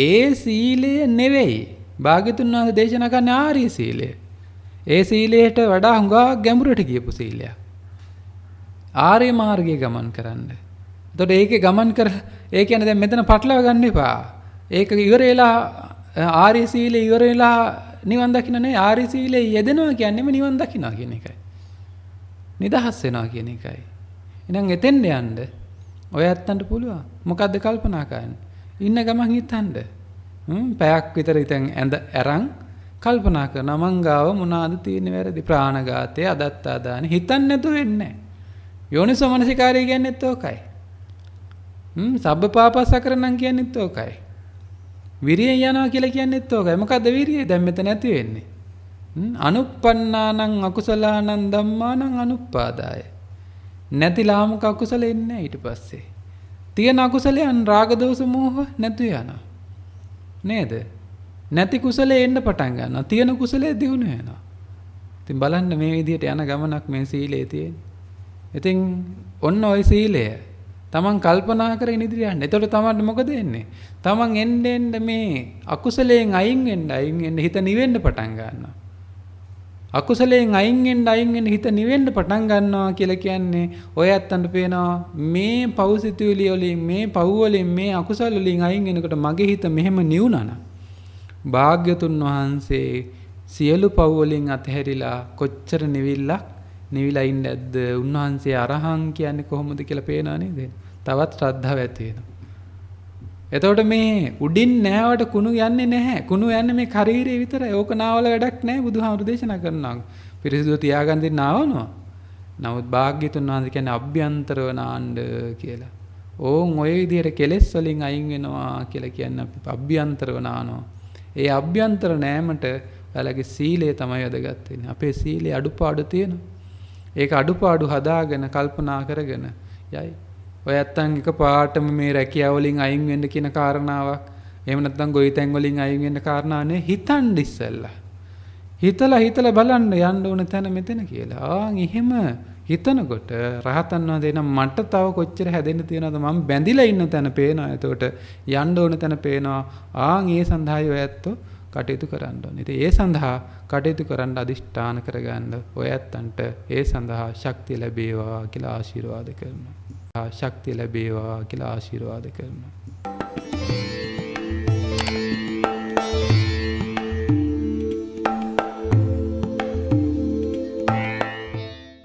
ඒ සීලය නෙවෙයි. භාග්‍යතුන් වහන්සේ දේශනා කරන්නේ ආර්ය සීලය. ඒ සීලයට වඩා හුඟා ගැඹුරට ගියපු සීලයක්. ආර්ය මාර්ගයේ ගමන් කරන්න. එතකොට ඒකේ ගමන් කර ඒ කියන්නේ දැන් මෙතන පටලවා ගන්න එපා. ඒක ඉවර වෙලා ආර්ය සීලය ඉවර වෙලා නිවන් දකින්න නෙවෙයි. ආර්ය සීලයේ යෙදෙනවා කියන්නේම නිවන් දකින්නවා කියන එකයි. නිදහස් වෙනවා කියන එකයි. එහෙනම් එතෙන්ද යන්න ඔය ඇත්තන්ට පුළුවන්. මොකද්ද කල්පනා කරන්නේ? ඉන්න ගමන් හිතන්න. පැයක් විතර ඉතින් ඇඳ අරන් කල්පනා කරනවා මං ගාව මොනවාද තියෙන්නේ වැරදි ප්‍රාණඝාතය අදත්තාදාන හිතන්නේ නැතුව වෙන්නේ නැහැ. යෝනිසෝ මනසිකාරය කියන්නේත් ඕකයි. සබ්බපාපස්සකරණම් කියන්නේත් ඕකයි. විරියෙන් යනවා කියලා කියන්නේත් ඕකයි. මොකද්ද විරිය? දැන් මෙතන ඇති වෙන්නේ. අනුප්පන්නානං අකුසලානං ධම්මානං අනුප්පාදාය. නැති ලාමක අකුසල එන්නේ ඊට පස්සේ. තියෙන අකුසලයන් රාග දෝෂ මෝහ නැතු යනවා. නේද? නැති කුසලයේ එන්න පටන් ගන්නවා. තියෙන කුසලයේ දියුණු වෙනවා. ඉතින් බලන්න මේ විදිහට යන ගමනක් මේ සීලයේ තියෙන්නේ. ඉතින් ඔන්න ඔය සීලය තමන් කල්පනා කරගෙන ඉදිරියට යන්න. එතකොට තමන්ට මොකද වෙන්නේ? තමන් එන්න මේ අකුසලයෙන් අයින් වෙන්න හිත නිවෙන්න පටන් ගන්නවා. අකුසලයෙන් අයින් වෙන්න හිත නිවෙන්න පටන් ගන්නවා කියලා කියන්නේ ඔය ඇත්තන්ට පේනවා මේ පෞසිතුවිලි වලින් මේ පව් වලින් මේ අකුසල වලින් අයින් වෙනකොට මගේ හිත මෙහෙම නිවුණා නම් භාග්‍යතුන් වහන්සේ සියලු පව් වලින් අතහැරිලා කොච්චර නිවිලා ඉන්නේ නැද්ද? උන්වහන්සේ අරහං කියන්නේ කොහොමද කියලා පේනා නේද? තවත් ශ්‍රද්ධාව ඇති වෙනවා. එතකොට මේ උඩින් නෑවට කුණු යන්නේ නැහැ. කුණු යන්නේ මේ ශරීරේ විතරයි. ඕක නාවල වැඩක් නැහැ බුදුහාමුදුරු දේශනා කරනවා. පිරිසිදුව තියාගන්න දෙන්න ආවනවා. නමුත් භාග්‍යතුන් වහන්සේ කියන්නේ අභ්‍යන්තරව නාන්න කියලා. ඕන් ඔය විදිහට කෙලෙස් වලින් අයින් වෙනවා කියලා කියන්නේ අපි අභ්‍යන්තරව නානවා. ඒ අභ්‍යන්තර නෑමට ඔයාලගේ සීලය තමයි වැදගත් වෙන්නේ. අපේ සීලේ අඩුපාඩු තියෙනවා. ඒක අඩුපාඩු හදාගෙන කල්පනා කරගෙන යයි. ඔය ඇත්තන් එක පාටම මේ රැකියාව වලින් අයින් වෙන්න කියන කාරණාවක් එහෙම නැත්නම් ගොවිතැන් වලින් අයින් වෙන්න කාරණා නේ හිතන්න ඉස්සෙල්ලා. හිතලා බලන්න යන්න ඕන තැන මෙතන කියලා. ආන් එහෙම හිතනකොට රහතන් වහන්සේ නම් මට තව කොච්චර හැදෙන්න තියෙනවද මම බැඳිලා ඉන්න තැන පේනවා. එතකොට යන්න ඕන තැන පේනවා. ආන් ඒ සඳහායි ඔය ඇත්තෝ කටයුතු කරන්න ඕනේ. ඉතින් ඒ සඳහා කටයුතු කරන්න අදිෂ්ඨාන කරගන්න ඔය ඇත්තන්ට ඒ සඳහා ශක්තිය ලැබේවා කියලා ආශිර්වාද කරනවා. ශක්තිය ලැබේවා කියලා ආශිර්වාද කරනවා.